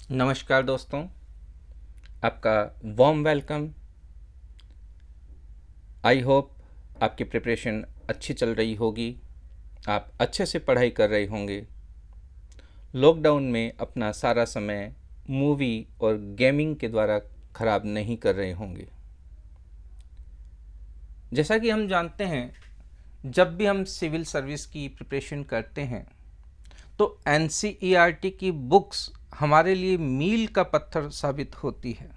नमस्कार दोस्तों, आपका वार्म वेलकम। आई होप आपकी प्रिपरेशन अच्छी चल रही होगी, आप अच्छे से पढ़ाई कर रहे होंगे। लॉकडाउन में अपना सारा समय मूवी और गेमिंग के द्वारा ख़राब नहीं कर रहे होंगे। जैसा कि हम जानते हैं, जब भी हम सिविल सर्विस की प्रिपरेशन करते हैं तो एनसीईआरटी की बुक्स हमारे लिए मील का पत्थर साबित होती है।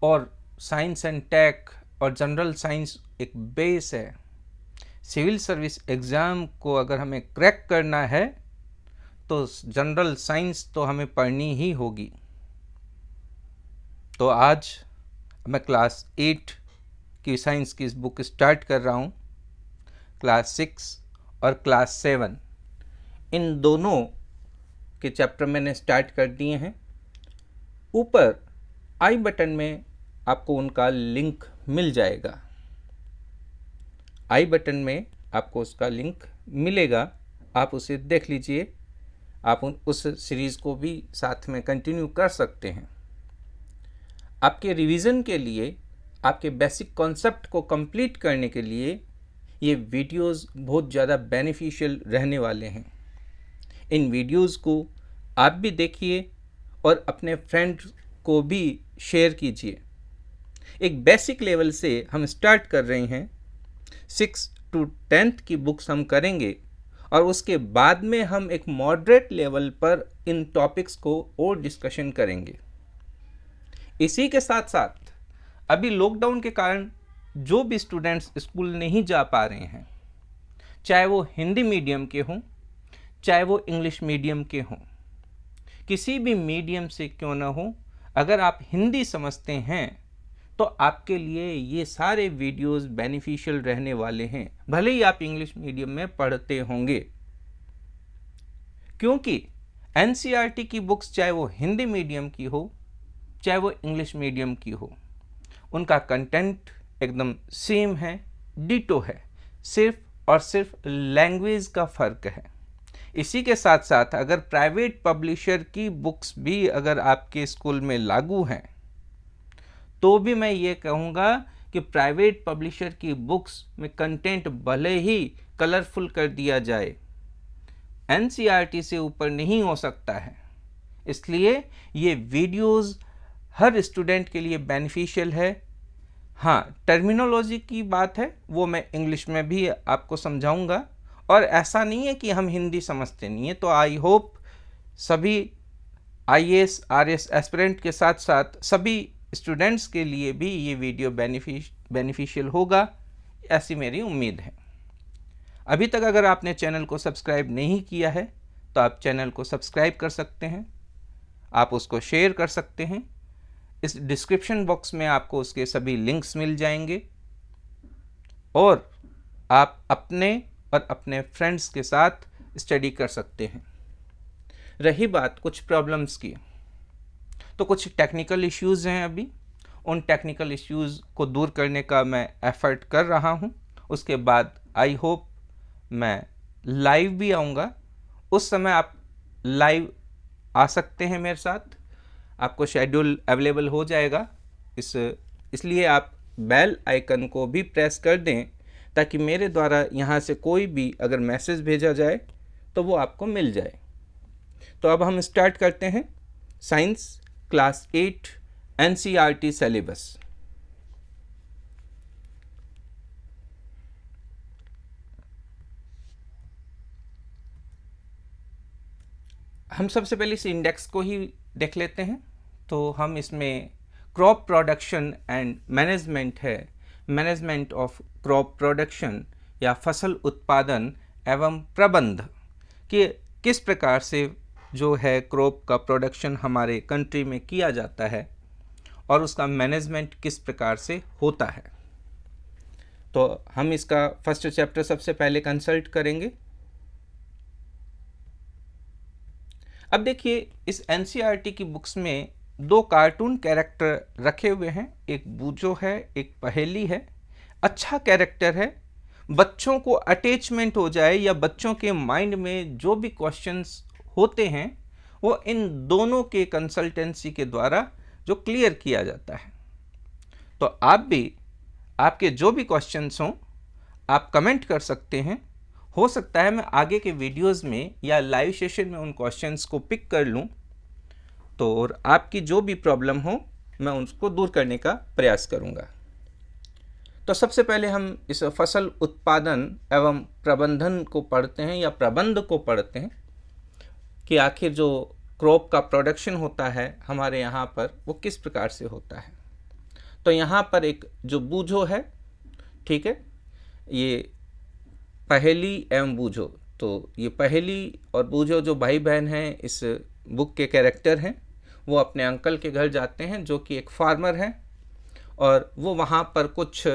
और साइंस एंड टेक और जनरल साइंस एक बेस है। सिविल सर्विस एग्ज़ाम को अगर हमें क्रैक करना है तो जनरल साइंस तो हमें पढ़नी ही होगी। तो आज मैं क्लास 8 की साइंस की इस बुक स्टार्ट कर रहा हूँ। क्लास 6 और क्लास 7 इन दोनों के चैप्टर मैंने स्टार्ट कर दिए हैं। ऊपर आई बटन में आपको उनका लिंक मिल जाएगा। आई बटन में आपको उसका लिंक मिलेगा, आप उसे देख लीजिए। आप उस सीरीज़ को भी साथ में कंटिन्यू कर सकते हैं। आपके रिवीजन के लिए, आपके बेसिक कॉन्सेप्ट को कंप्लीट करने के लिए ये वीडियोस बहुत ज़्यादा बेनिफिशियल रहने वाले हैं। इन वीडियोस को आप भी देखिए और अपने फ्रेंड्स को भी शेयर कीजिए। एक बेसिक लेवल से हम स्टार्ट कर रहे हैं। 6 to 10th की बुक्स हम करेंगे और उसके बाद में हम एक मॉडरेट लेवल पर इन टॉपिक्स को और डिस्कशन करेंगे। इसी के साथ साथ अभी लॉकडाउन के कारण जो भी स्टूडेंट्स स्कूल नहीं जा पा रहे हैं, चाहे वो हिंदी मीडियम के हों, चाहे वो इंग्लिश मीडियम के हों, किसी भी मीडियम से क्यों ना हो, अगर आप हिंदी समझते हैं तो आपके लिए ये सारे वीडियोस बेनिफिशियल रहने वाले हैं, भले ही आप इंग्लिश मीडियम में पढ़ते होंगे। क्योंकि एनसीईआरटी की बुक्स चाहे वो हिंदी मीडियम की हो, चाहे वो इंग्लिश मीडियम की हो, उनका कंटेंट एकदम सेम है, डिटो है। सिर्फ और सिर्फ लैंग्वेज का फ़र्क है। इसी के साथ साथ अगर प्राइवेट पब्लिशर की बुक्स भी अगर आपके स्कूल में लागू हैं तो भी मैं ये कहूँगा कि प्राइवेट पब्लिशर की बुक्स में कंटेंट भले ही कलरफुल कर दिया जाए, एनसीईआरटी से ऊपर नहीं हो सकता है। इसलिए ये वीडियोस हर स्टूडेंट के लिए बेनिफिशियल है। हाँ, टर्मिनोलॉजी की बात है, वो मैं इंग्लिश में भी आपको समझाऊंगा। और ऐसा नहीं है कि हम हिंदी समझते नहीं है। तो आई होप सभी आईएएस आरएएस एस्पिरेंट के साथ साथ सभी स्टूडेंट्स के लिए भी ये वीडियो बेनिफिशियल होगा, ऐसी मेरी उम्मीद है। अभी तक अगर आपने चैनल को सब्सक्राइब नहीं किया है तो आप चैनल को सब्सक्राइब कर सकते हैं, आप उसको शेयर कर सकते हैं। इस डिस्क्रिप्शन बॉक्स में आपको उसके सभी लिंक्स मिल जाएंगे और आप अपने और अपने फ्रेंड्स के साथ स्टडी कर सकते हैं। रही बात कुछ प्रॉब्लम्स की, तो कुछ टेक्निकल इश्यूज़ हैं। अभी उन टेक्निकल इश्यूज़ को दूर करने का मैं एफ़र्ट कर रहा हूं। उसके बाद आई होप मैं लाइव भी आऊँगा। उस समय आप लाइव आ सकते हैं मेरे साथ, आपको शेड्यूल अवेलेबल हो जाएगा। इसलिए आप बेल आइकन को भी प्रेस कर दें ताकि मेरे द्वारा यहाँ से कोई भी अगर मैसेज भेजा जाए तो वो आपको मिल जाए। तो अब हम स्टार्ट करते हैं साइंस क्लास 8 एनसीईआरटी सिलेबस। हम सबसे पहले इस इंडेक्स को ही देख लेते हैं। तो हम इसमें क्रॉप प्रोडक्शन एंड मैनेजमेंट है, मैनेजमेंट ऑफ क्रॉप प्रोडक्शन या फसल उत्पादन एवं प्रबंध कि किस प्रकार से जो है क्रॉप का प्रोडक्शन हमारे कंट्री में किया जाता है और उसका मैनेजमेंट किस प्रकार से होता है। तो हम इसका फर्स्ट चैप्टर सबसे पहले कंसल्ट करेंगे। अब देखिए, इस एनसीईआरटी की बुक्स में 2 कार्टून कैरेक्टर रखे हुए हैं, एक बूजो है, एक पहेली है। अच्छा कैरेक्टर है, बच्चों को अटैचमेंट हो जाए या बच्चों के माइंड में जो भी क्वेश्चंस होते हैं वो इन दोनों के कंसल्टेंसी के द्वारा जो क्लियर किया जाता है। तो आप भी, आपके जो भी क्वेश्चंस हों आप कमेंट कर सकते हैं। हो सकता है मैं आगे के वीडियोस में या लाइव सेशन में उन क्वेश्चंस को पिक कर लूं, तो और आपकी जो भी प्रॉब्लम हो मैं उसको दूर करने का प्रयास करूंगा। तो सबसे पहले हम इस फसल उत्पादन एवं प्रबंधन को पढ़ते हैं या प्रबंध को पढ़ते हैं कि आखिर जो क्रॉप का प्रोडक्शन होता है हमारे यहाँ पर वो किस प्रकार से होता है। तो यहाँ पर एक जो बूझो है, ठीक है, ये पहेली एवं बूझो, तो ये पहेली और बूझो जो भाई बहन हैं इस बुक के कैरेक्टर हैं, वो अपने अंकल के घर जाते हैं जो कि एक फार्मर हैं, और वो वहाँ पर कुछ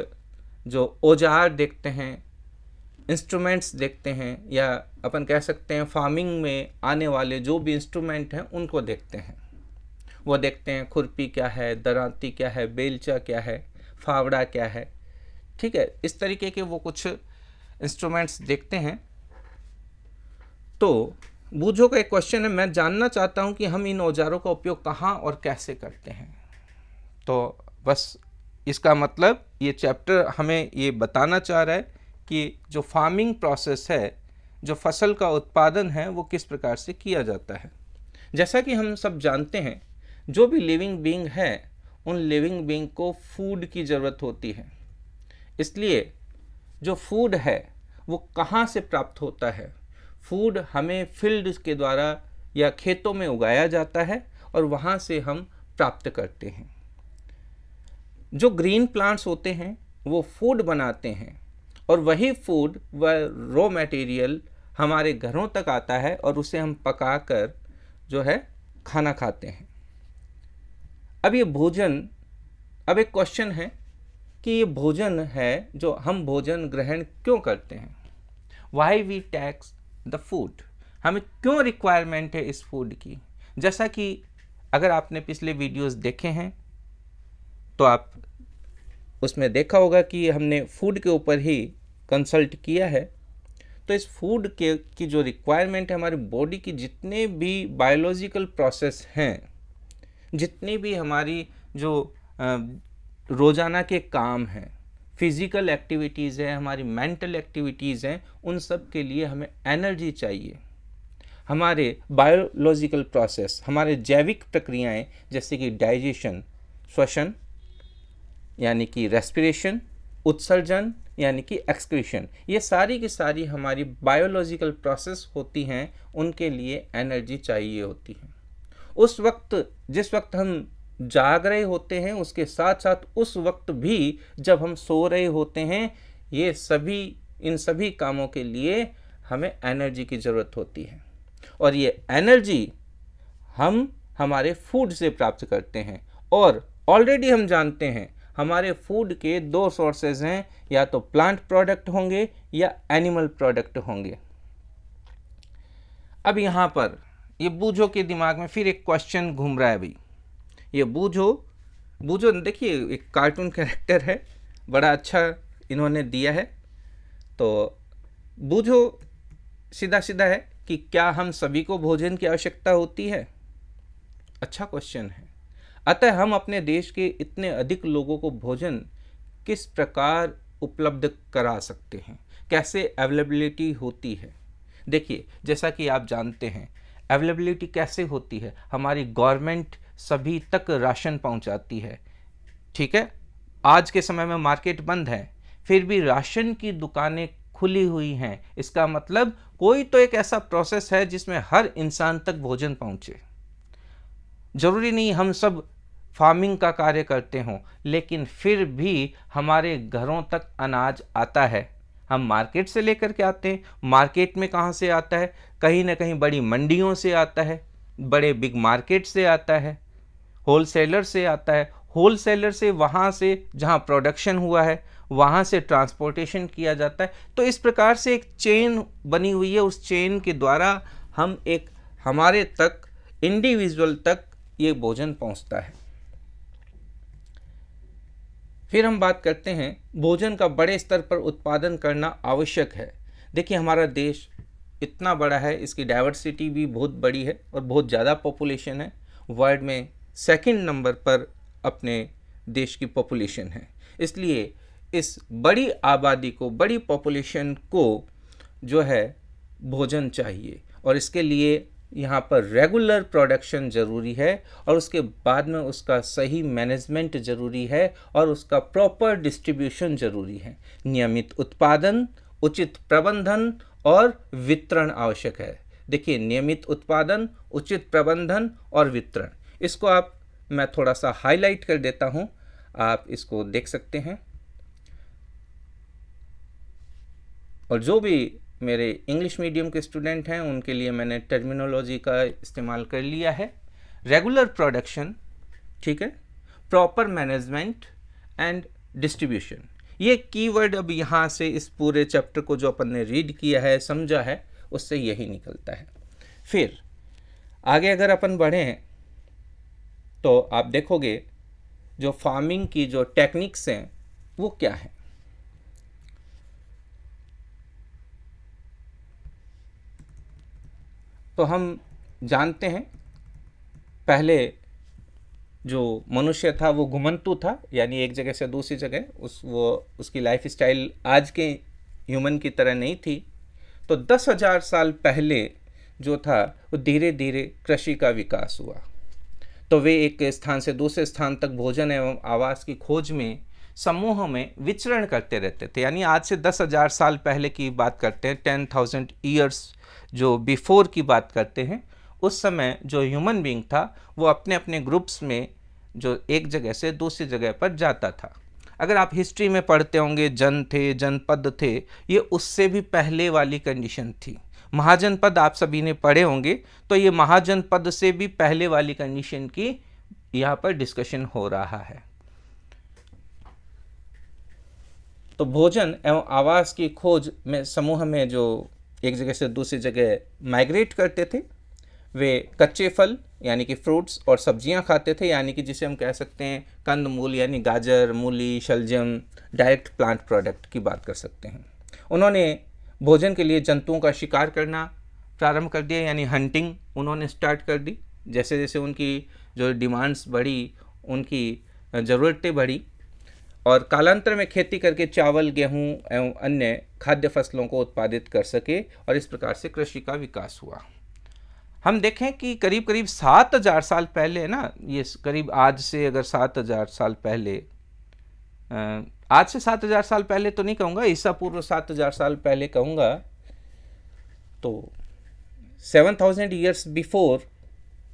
जो औजार देखते हैं, इंस्ट्रूमेंट्स देखते हैं, या अपन कह सकते हैं फार्मिंग में आने वाले जो भी इंस्ट्रूमेंट हैं उनको देखते हैं। वो देखते हैं खुरपी क्या है, दरांती क्या है, बेलचा क्या है, फावड़ा क्या है, ठीक है, इस तरीके के वो कुछ इंस्ट्रूमेंट्स देखते हैं। तो बूझो का एक क्वेश्चन है, मैं जानना चाहता हूं कि हम इन औजारों का उपयोग कहाँ और कैसे करते हैं। तो बस इसका मतलब ये चैप्टर हमें ये बताना चाह रहा है कि जो फार्मिंग प्रोसेस है, जो फसल का उत्पादन है, वो किस प्रकार से किया जाता है। जैसा कि हम सब जानते हैं, जो भी लिविंग बीइंग है उन लिविंग बीइंग को फूड की ज़रूरत होती है। इसलिए जो फूड है वो कहाँ से प्राप्त होता है? फूड हमें फील्ड के द्वारा या खेतों में उगाया जाता है और वहाँ से हम प्राप्त करते हैं। जो ग्रीन प्लांट्स होते हैं वो फूड बनाते हैं और वही फूड व रॉ मटेरियल हमारे घरों तक आता है और उसे हम पकाकर जो है खाना खाते हैं। अब ये भोजन, अब एक क्वेश्चन है कि ये भोजन है जो हम भोजन ग्रहण क्यों करते हैं, why we takes the food, हमें क्यों रिक्वायरमेंट है इस फूड की। जैसा कि अगर आपने पिछले वीडियोस देखे हैं तो आप उसमें देखा होगा कि हमने फूड के ऊपर ही कंसल्ट किया है। तो इस फूड के की जो रिक्वायरमेंट है, हमारी बॉडी की जितने भी बायोलॉजिकल प्रोसेस हैं, जितनी भी हमारी जो रोज़ाना के काम हैं, फिज़िकल एक्टिविटीज़ हैं, हमारी मेंटल एक्टिविटीज़ हैं, उन सब के लिए हमें एनर्जी चाहिए। हमारे बायोलॉजिकल प्रोसेस, हमारे जैविक प्रक्रियाएं जैसे कि डाइजेशन, श्वसन यानी कि रेस्पिरेशन, उत्सर्जन यानी कि एक्सक्रीशन, ये सारी की सारी हमारी बायोलॉजिकल प्रोसेस होती हैं, उनके लिए एनर्जी चाहिए होती है। उस वक्त, जिस वक्त हम जाग रहे होते हैं, उसके साथ साथ उस वक्त भी जब हम सो रहे होते हैं, ये सभी, इन सभी कामों के लिए हमें एनर्जी की ज़रूरत होती है। और ये एनर्जी हम हमारे फूड से प्राप्त करते हैं। और ऑलरेडी हम जानते हैं हमारे फूड के दो सोर्सेज हैं, या तो प्लांट प्रोडक्ट होंगे या एनिमल प्रोडक्ट होंगे। अब यहाँ पर ये बूझो के दिमाग में फिर एक क्वेश्चन घूम रहा है भाई। ये बूझो देखिए एक कार्टून कैरेक्टर है, बड़ा अच्छा इन्होंने दिया है। तो बूझो सीधा सीधा है कि क्या हम सभी को भोजन की आवश्यकता होती है? अच्छा क्वेश्चन है। अतः हम अपने देश के इतने अधिक लोगों को भोजन किस प्रकार उपलब्ध करा सकते हैं, कैसे अवेलेबिलिटी होती है? देखिए, जैसा कि आप जानते हैं अवेलेबिलिटी कैसे होती है, हमारी गवर्नमेंट सभी तक राशन पहुंचाती है, ठीक है। आज के समय में मार्केट बंद है, फिर भी राशन की दुकानें खुली हुई हैं। इसका मतलब कोई तो एक ऐसा प्रोसेस है जिसमें हर इंसान तक भोजन पहुंचे। जरूरी नहीं हम सब फार्मिंग का कार्य करते हों, लेकिन फिर भी हमारे घरों तक अनाज आता है। हम मार्केट से लेकर के आते हैं। मार्केट में कहाँ से आता है? कहीं ना कहीं बड़ी मंडियों से आता है, बड़े बिग मार्केट से आता है, होलसेलर से आता है, होलसेलर से वहाँ से जहाँ प्रोडक्शन हुआ है वहाँ से ट्रांसपोर्टेशन किया जाता है। तो इस प्रकार से एक चेन बनी हुई है, उस चेन के द्वारा हम एक हमारे तक, इंडिविजुअल तक ये भोजन पहुँचता है। फिर हम बात करते हैं भोजन का बड़े स्तर पर उत्पादन करना आवश्यक है। देखिए, हमारा देश इतना बड़ा है, इसकी डाइवर्सिटी भी बहुत बड़ी है और बहुत ज़्यादा पॉपुलेशन है। वर्ल्ड में सेकंड नंबर पर अपने देश की पॉपुलेशन है। इसलिए इस बड़ी आबादी को, बड़ी पॉपुलेशन को जो है भोजन चाहिए, और इसके लिए यहाँ पर रेगुलर प्रोडक्शन ज़रूरी है, और उसके बाद में उसका सही मैनेजमेंट ज़रूरी है, और उसका प्रॉपर डिस्ट्रीब्यूशन ज़रूरी है। नियमित उत्पादन, उचित प्रबंधन और वितरण आवश्यक है। देखिए, नियमित उत्पादन, उचित प्रबंधन और वितरण, इसको मैं थोड़ा सा हाईलाइट कर देता हूँ, आप इसको देख सकते हैं। और जो भी मेरे इंग्लिश मीडियम के स्टूडेंट हैं उनके लिए मैंने टर्मिनोलॉजी का इस्तेमाल कर लिया है। रेगुलर प्रोडक्शन, ठीक है, प्रॉपर मैनेजमेंट एंड डिस्ट्रीब्यूशन, ये कीवर्ड अब यहाँ से इस पूरे चैप्टर को जो अपन ने रीड किया है, समझा है, उससे यही निकलता है। फिर आगे अगर अपन बढ़ें तो आप देखोगे जो फार्मिंग की जो टेक्निक्स हैं वो क्या है। तो हम जानते हैं पहले जो मनुष्य था वो घुमंतु था, यानी एक जगह से दूसरी जगह, उसकी लाइफ स्टाइल आज के ह्यूमन की तरह नहीं थी। तो 10,000 साल पहले जो था वो धीरे धीरे कृषि का विकास हुआ। तो वे एक स्थान से दूसरे स्थान तक भोजन एवं आवास की खोज में समूह में विचरण करते रहते थे। यानी आज से 10,000 साल पहले की बात करते हैं, 10,000 ईयर्स जो बिफोर की बात करते हैं, उस समय जो ह्यूमन बीइंग था वो अपने अपने ग्रुप्स में जो एक जगह से दूसरी जगह पर जाता था। अगर आप हिस्ट्री में पढ़ते होंगे, जन थे, जनपद थे, ये उससे भी पहले वाली कंडीशन थी। महाजनपद आप सभी ने पढ़े होंगे, तो ये महाजनपद से भी पहले वाली कंडीशन की यहाँ पर डिस्कशन हो रहा है। तो भोजन एवं आवास की खोज में समूह में जो एक जगह से दूसरी जगह माइग्रेट करते थे, वे कच्चे फल यानी कि फ्रूट्स और सब्जियां खाते थे, यानी कि जिसे हम कह सकते हैं कंदमूल, यानी गाजर, मूली, शलजम, डायरेक्ट प्लांट प्रोडक्ट की बात कर सकते हैं। उन्होंने भोजन के लिए जंतुओं का शिकार करना प्रारंभ कर दिया, यानी हंटिंग उन्होंने स्टार्ट कर दी। जैसे जैसे उनकी जो डिमांड्स बढ़ी, उनकी ज़रूरतें बढ़ी, और कालांतर में खेती करके चावल, गेहूं एवं अन्य खाद्य फसलों को उत्पादित कर सके, और इस प्रकार से कृषि का विकास हुआ। हम देखें कि करीब करीब 7,000 साल पहले ना, ये करीब आज से अगर 7,000 साल पहले, आज से 7,000 साल पहले तो नहीं कहूँगा, ईसा पूर्व 7,000 साल पहले कहूँगा, तो 7,000 ईयर्स बिफोर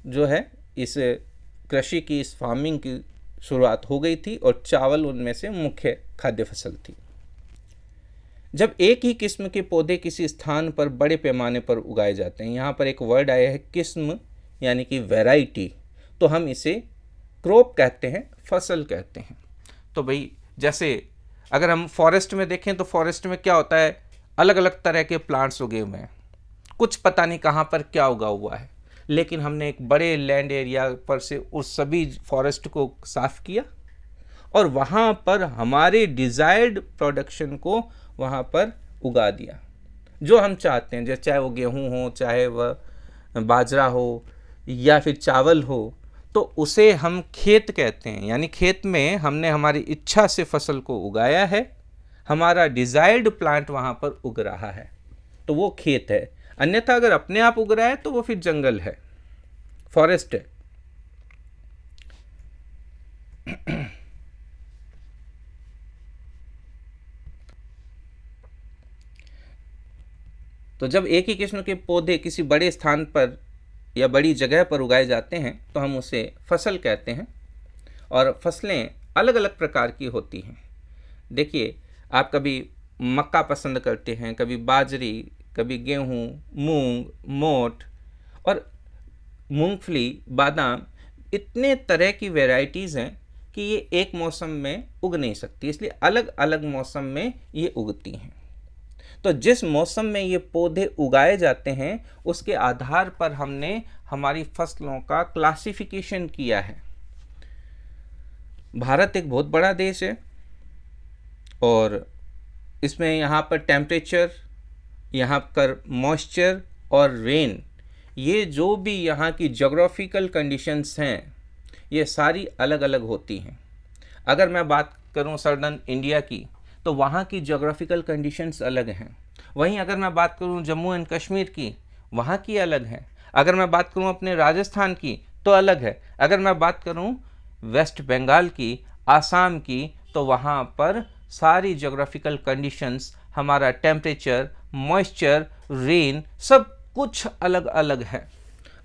जो है इस कृषि की, इस फार्मिंग की शुरुआत हो गई थी, और चावल उनमें से मुख्य खाद्य फसल थी। जब एक ही किस्म के पौधे किसी स्थान पर बड़े पैमाने पर उगाए जाते हैं, यहाँ पर एक वर्ड आया है किस्म, यानी कि वैरायटी, तो हम इसे क्रॉप कहते हैं, फसल कहते हैं। तो भाई जैसे अगर हम फॉरेस्ट में देखें तो फॉरेस्ट में क्या होता है, अलग अलग तरह के प्लांट्स उगे हुए हैं, कुछ पता नहीं कहाँ पर क्या उगा हुआ है, लेकिन हमने एक बड़े लैंड एरिया पर से उस सभी फॉरेस्ट को साफ किया और वहाँ पर हमारे डिज़ायर्ड प्रोडक्शन को वहाँ पर उगा दिया, जो हम चाहते हैं, जैसे चाहे वो गेहूँ हो, चाहे वह बाजरा हो या फिर चावल हो, तो उसे हम खेत कहते हैं। यानी खेत में हमने हमारी इच्छा से फसल को उगाया है, हमारा डिज़ायर्ड प्लांट वहाँ पर उग रहा है, तो वो खेत है। अन्यथा अगर अपने आप उग रहा है तो वो फिर जंगल है, फॉरेस्ट है। तो जब एक ही किस्म के पौधे किसी बड़े स्थान पर या बड़ी जगह पर उगाए जाते हैं तो हम उसे फसल कहते हैं, और फसलें अलग अलग प्रकार की होती हैं। देखिए, आप कभी मक्का पसंद करते हैं, कभी बाजरी, कभी गेहूँ, मूंग, मोठ और मूंगफली, बादाम, इतने तरह की वैरायटीज़ हैं कि ये एक मौसम में उग नहीं सकती, इसलिए अलग अलग मौसम में ये उगती हैं। तो जिस मौसम में ये पौधे उगाए जाते हैं उसके आधार पर हमने हमारी फसलों का क्लासिफिकेशन किया है। भारत एक बहुत बड़ा देश है और इसमें यहाँ पर टेम्परेचर यहाँ पर मॉइस्चर और रेन, ये जो भी यहाँ की जोग्राफिकल कंडीशंस हैं ये सारी अलग अलग होती हैं। अगर मैं बात करूँ सर्दर्न इंडिया की तो वहाँ की जोग्राफिकल कंडीशंस अलग हैं। वहीं अगर मैं बात करूँ जम्मू एंड कश्मीर की, वहाँ की अलग है। अगर मैं बात करूँ अपने राजस्थान की तो अलग है। अगर मैं बात करूँ वेस्ट बंगाल की, आसाम की, तो वहाँ पर सारी जोग्राफिकल कंडीशंस, हमारा टेम्परेचर, मॉइस्चर, रेन, सब कुछ अलग अलग है।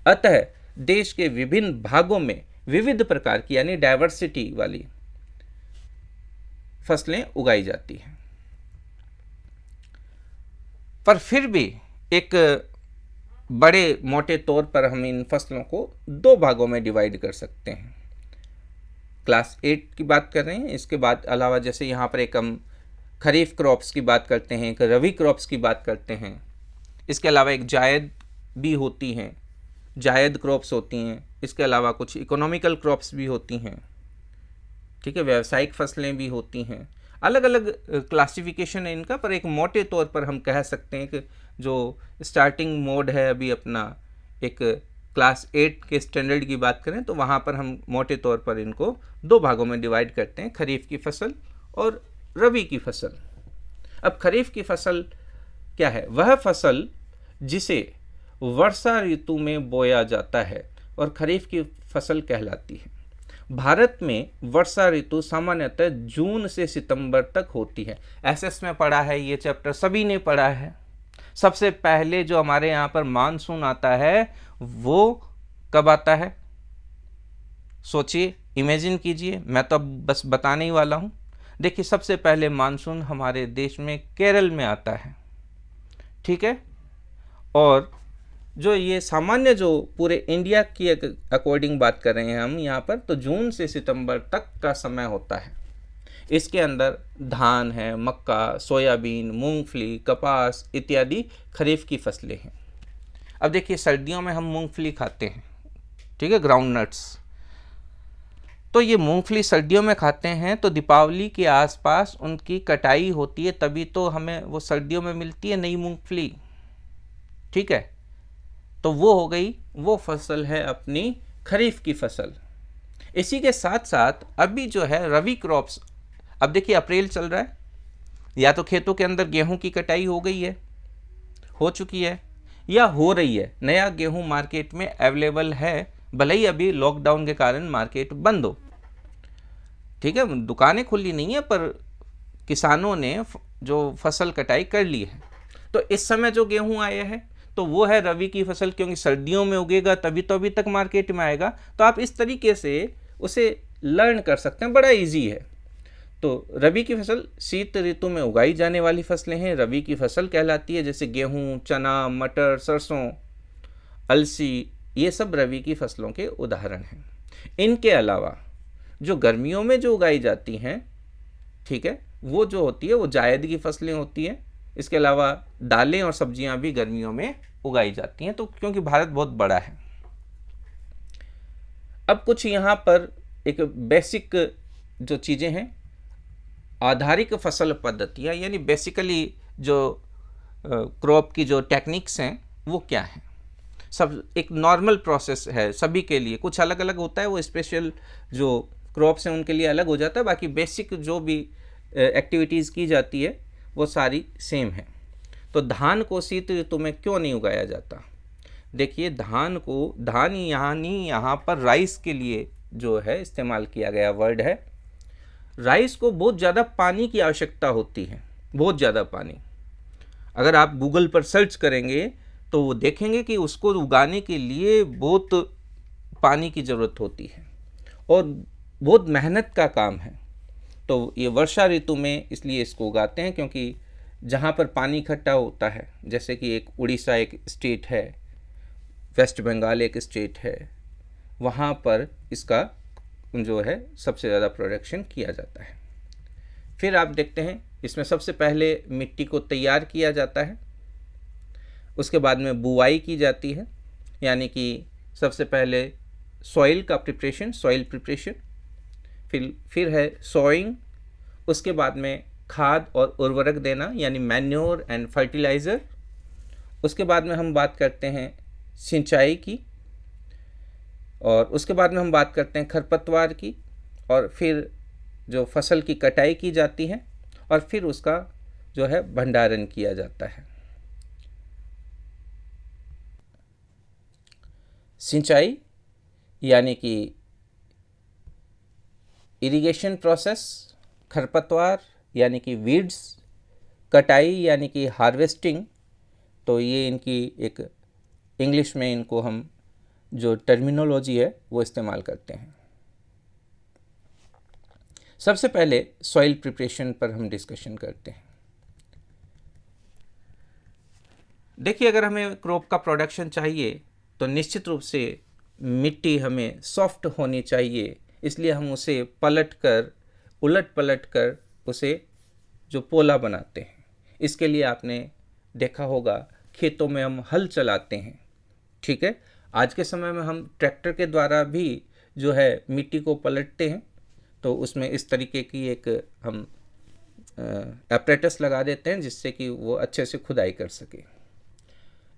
अतः देश के विभिन्न भागों में विविध प्रकार की यानी डाइवर्सिटी वाली फसलें उगाई जाती हैं। पर फिर भी एक बड़े मोटे तौर पर हम इन फसलों को दो भागों में डिवाइड कर सकते हैं। क्लास 8 की बात कर रहे हैं, इसके बाद अलावा जैसे यहाँ पर एक हम खरीफ क्रॉप्स की बात करते हैं, एक रबी क्रॉप्स की बात करते हैं। इसके अलावा एक जायद भी होती हैं, जायद क्रॉप्स होती हैं। इसके अलावा कुछ इकोनॉमिकल क्रॉप्स भी होती हैं, ठीक है, व्यावसायिक फसलें भी होती हैं। अलग अलग क्लासिफिकेशन है इनका, पर एक मोटे तौर पर हम कह सकते हैं कि जो स्टार्टिंग मोड है अभी अपना, एक क्लास 8 के स्टैंडर्ड की बात करें तो वहाँ पर हम मोटे तौर पर इनको दो भागों में डिवाइड करते हैं, खरीफ की फसल और रबी की फसल। अब खरीफ की फसल क्या है? वह फसल जिसे वर्षा ऋतु में बोया जाता है और खरीफ की फसल कहलाती है। भारत में वर्षा ऋतु सामान्यतः जून से सितंबर तक होती है। एसएस में पढ़ा है, ये चैप्टर सभी ने पढ़ा है। सबसे पहले जो हमारे यहाँ पर मानसून आता है वो कब आता है? सोचिए, इमेजिन कीजिए, मैं तो बस बताने ही वाला हूँ। देखिए, सबसे पहले मानसून हमारे देश में केरल में आता है, ठीक है। और जो ये सामान्य जो पूरे इंडिया की अकॉर्डिंग बात कर रहे हैं हम यहाँ पर, तो जून से सितंबर तक का समय होता है। इसके अंदर धान है, मक्का, सोयाबीन, मूंगफली, कपास इत्यादि खरीफ की फसलें हैं। अब देखिए, सर्दियों में हम मूंगफली खाते हैं, ठीक है, ग्राउंड नट्स। तो ये मूंगफली सर्दियों में खाते हैं, तो दीपावली के आसपास उनकी कटाई होती है, तभी तो हमें वो सर्दियों में मिलती है नई मूंगफली, ठीक है। तो वो हो गई, वो फसल है अपनी खरीफ की फसल। इसी के साथ साथ अभी जो है रबी क्रॉप्स, अब देखिए अप्रैल चल रहा है, या तो खेतों के अंदर गेहूं की कटाई हो गई है, हो चुकी है, या हो रही है। नया गेहूं मार्केट में अवेलेबल है, भले ही अभी लॉकडाउन के कारण मार्केट बंद हो, ठीक है, दुकानें खुली नहीं है, पर किसानों ने जो फसल कटाई कर ली है। तो इस समय जो गेहूं आया है तो वो है रबी की फसल, क्योंकि सर्दियों में उगेगा तभी तो अभी तक मार्केट में आएगा। तो आप इस तरीके से उसे लर्न कर सकते हैं, बड़ा इजी है। तो रबी की फसल शीत ऋतु में उगाई जाने वाली फसलें हैं, रबी की फसल कहलाती है। जैसे गेहूं, चना, मटर, सरसों, अलसी, ये सब रबी की फसलों के उदाहरण हैं। इनके अलावा जो गर्मियों में जो उगाई जाती हैं, ठीक है, वो जो होती है वो जायद की फसलें होती हैं। इसके अलावा दालें और सब्जियां भी गर्मियों में उगाई जाती हैं, तो क्योंकि भारत बहुत बड़ा है। अब कुछ यहाँ पर एक बेसिक जो चीज़ें हैं, आधारिक फसल पद्धतियाँ, यानी बेसिकली जो क्रॉप की जो टेक्निक्स हैं वो क्या हैं। सब एक नॉर्मल प्रोसेस है सभी के लिए, कुछ अलग अलग होता है, वो स्पेशल जो क्रॉप्स हैं उनके लिए अलग हो जाता है। बाकी बेसिक जो भी एक्टिविटीज़ की जाती है वो सारी सेम है। तो धान को शीत ऋतु में क्यों नहीं उगाया जाता? देखिए, धान यहाँ पर राइस के लिए जो है इस्तेमाल किया गया वर्ड है। राइस को बहुत ज़्यादा पानी की आवश्यकता होती है, बहुत ज़्यादा पानी। अगर आप गूगल पर सर्च करेंगे तो वो देखेंगे कि उसको उगाने के लिए बहुत पानी की ज़रूरत होती है और बहुत मेहनत का काम है। तो ये वर्षा ऋतु में इसलिए इसको उगाते हैं, क्योंकि जहाँ पर पानी इकट्ठा होता है, जैसे कि एक उड़ीसा एक स्टेट है, वेस्ट बंगाल एक स्टेट है, वहाँ पर इसका जो है सबसे ज़्यादा प्रोडक्शन किया जाता है। फिर आप देखते हैं इसमें सबसे पहले मिट्टी को तैयार किया जाता है, उसके बाद में बुआई की जाती है, यानी कि सबसे पहले सॉइल का प्रिपरेशन, सॉइल प्रिपरेशन, फिर है सोइंग, उसके बाद में खाद और उर्वरक देना, यानी मैन्योर एंड फर्टिलाइज़र, उसके बाद में हम बात करते हैं सिंचाई की, और उसके बाद में हम बात करते हैं खरपतवार की, और फिर जो फसल की कटाई की जाती है, और फिर उसका जो है भंडारण किया जाता है। सिंचाई यानी कि इरिगेशन प्रोसेस, खरपतवार यानी कि वीड्स, कटाई यानी कि हार्वेस्टिंग, तो ये इनकी एक इंग्लिश में इनको हम जो टर्मिनोलॉजी है वो इस्तेमाल करते हैं। सबसे पहले सॉइल प्रिपरेशन पर हम डिस्कशन करते हैं। देखिए, अगर हमें क्रॉप का प्रोडक्शन चाहिए तो निश्चित रूप से मिट्टी हमें सॉफ्ट होनी चाहिए, इसलिए हम उसे उलट पलट कर उसे जो पोला बनाते हैं। इसके लिए आपने देखा होगा खेतों में हम हल चलाते हैं, ठीक है। आज के समय में हम ट्रैक्टर के द्वारा भी जो है मिट्टी को पलटते हैं, तो उसमें इस तरीके की एक हम एपरेटस लगा देते हैं जिससे कि वो अच्छे से खुदाई कर सके।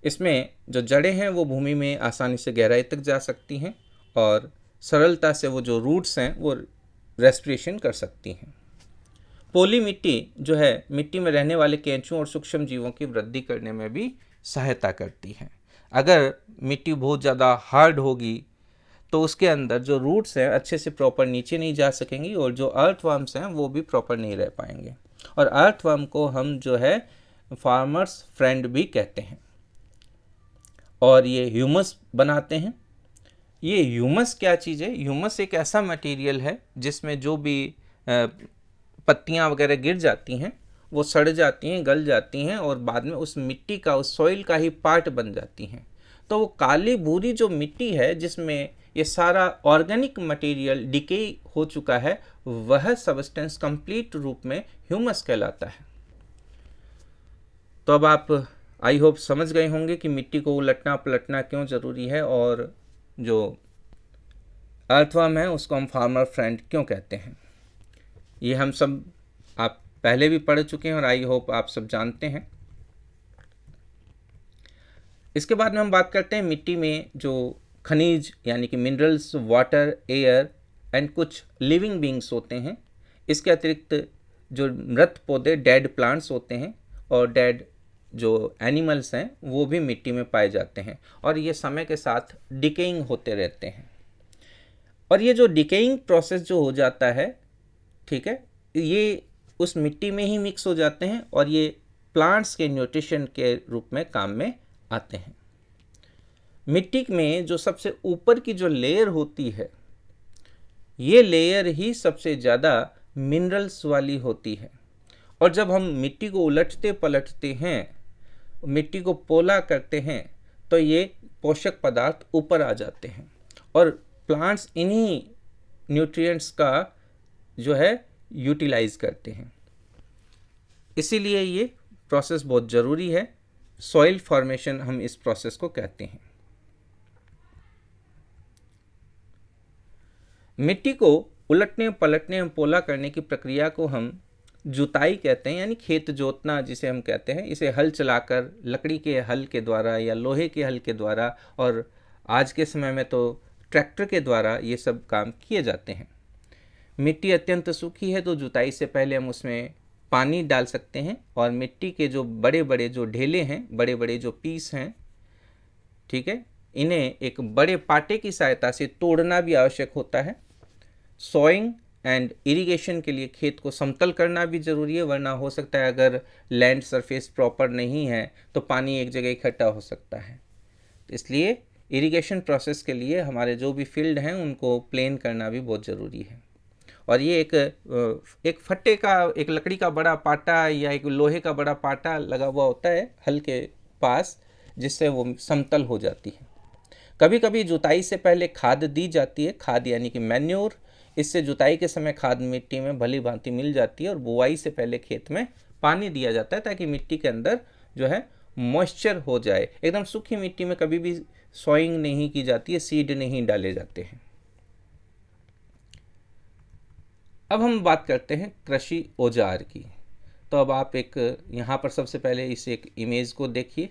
इसमें जो जड़ें हैं वो भूमि में आसानी से गहराई तक जा सकती हैं, और सरलता से वो जो रूट्स हैं वो रेस्पिरेशन कर सकती हैं। पोली मिट्टी जो है मिट्टी में रहने वाले केंचुओं और सूक्ष्म जीवों की वृद्धि करने में भी सहायता करती है। अगर मिट्टी बहुत ज़्यादा हार्ड होगी तो उसके अंदर जो रूट्स हैं अच्छे से प्रॉपर नीचे नहीं जा सकेंगी, और जो अर्थवर्म्स हैं वो भी प्रॉपर नहीं रह पाएंगे। और अर्थवर्म को हम जो है फार्मर्स फ्रेंड भी कहते हैं, और ये ह्यूमस बनाते हैं। ये ह्यूमस क्या चीज़ है? ह्यूमस एक ऐसा मटेरियल है जिसमें जो भी पत्तियां वगैरह गिर जाती हैं वो सड़ जाती हैं, गल जाती हैं, और बाद में उस मिट्टी का, उस सॉइल का ही पार्ट बन जाती हैं। तो वो काली भूरी जो मिट्टी है जिसमें ये सारा ऑर्गेनिक मटेरियल डिके हो चुका है, वह सबस्टेंस कंप्लीट रूप में ह्यूमस कहलाता है। तो अब आप आई होप समझ गए होंगे कि मिट्टी को उलटना पलटना क्यों ज़रूरी है, और जो अर्थवर्म है उसको हम फार्मर फ्रेंड क्यों कहते हैं। ये हम सब आप पहले भी पढ़ चुके हैं और आई होप आप सब जानते हैं। इसके बाद में हम बात करते हैं मिट्टी में जो खनिज यानी कि मिनरल्स, वाटर, एयर एंड कुछ लिविंग बींग्स होते हैं। इसके अतिरिक्त जो मृत पौधे, डेड प्लांट्स होते हैं, और डेड जो एनिमल्स हैं वो भी मिट्टी में पाए जाते हैं, और ये समय के साथ डिकेइंग होते रहते हैं। और ये जो डिकेइंग प्रोसेस जो हो जाता है, ठीक है, ये उस मिट्टी में ही मिक्स हो जाते हैं, और ये प्लांट्स के न्यूट्रिशन के रूप में काम में आते हैं। मिट्टी में जो सबसे ऊपर की जो लेयर होती है, ये लेयर ही सबसे ज़्यादा मिनरल्स वाली होती है। और जब हम मिट्टी को उलटते पलटते हैं, मिट्टी को पोला करते हैं, तो ये पोषक पदार्थ ऊपर आ जाते हैं, और प्लांट्स इन्हीं न्यूट्रिएंट्स का जो है यूटिलाइज करते हैं। इसीलिए ये प्रोसेस बहुत ज़रूरी है। सॉइल फॉर्मेशन हम इस प्रोसेस को कहते हैं। मिट्टी को उलटने पलटने और पोला करने की प्रक्रिया को हम जुताई कहते हैं, यानी खेत जोतना जिसे हम कहते हैं। इसे हल चलाकर लकड़ी के हल के द्वारा या लोहे के हल के द्वारा, और आज के समय में तो ट्रैक्टर के द्वारा ये सब काम किए जाते हैं। मिट्टी अत्यंत सूखी है तो जुताई से पहले हम उसमें पानी डाल सकते हैं, और मिट्टी के जो बड़े बड़े जो ढेले हैं, बड़े बड़े जो पीस हैं, ठीक है, इन्हें एक बड़े पाटे की सहायता से तोड़ना भी आवश्यक होता है। सॉइंग एंड इरिगेशन के लिए खेत को समतल करना भी ज़रूरी है, वरना हो सकता है अगर लैंड सरफेस प्रॉपर नहीं है तो पानी एक जगह इकट्ठा हो सकता है। इसलिए इरिगेशन प्रोसेस के लिए हमारे जो भी फील्ड हैं उनको प्लेन करना भी बहुत ज़रूरी है। और ये एक फट्टे का, एक लकड़ी का बड़ा पाटा या एक लोहे का बड़ा पाटा लगा हुआ होता है हल के पास, जिससे वो समतल हो जाती है। कभी कभी जुताई से पहले खाद दी जाती है, खाद यानी कि मैन्योर। इससे जुताई के समय खाद मिट्टी में भली भांति मिल जाती है, और बुआई से पहले खेत में पानी दिया जाता है ताकि मिट्टी के अंदर जो है मॉइस्चर हो जाए। एकदम सूखी मिट्टी में कभी भी सॉइंग नहीं की जाती है, सीड नहीं डाले जाते हैं। अब हम बात करते हैं कृषि औजार की। तो अब आप एक यहाँ पर सबसे पहले इस एक इमेज को देखिए।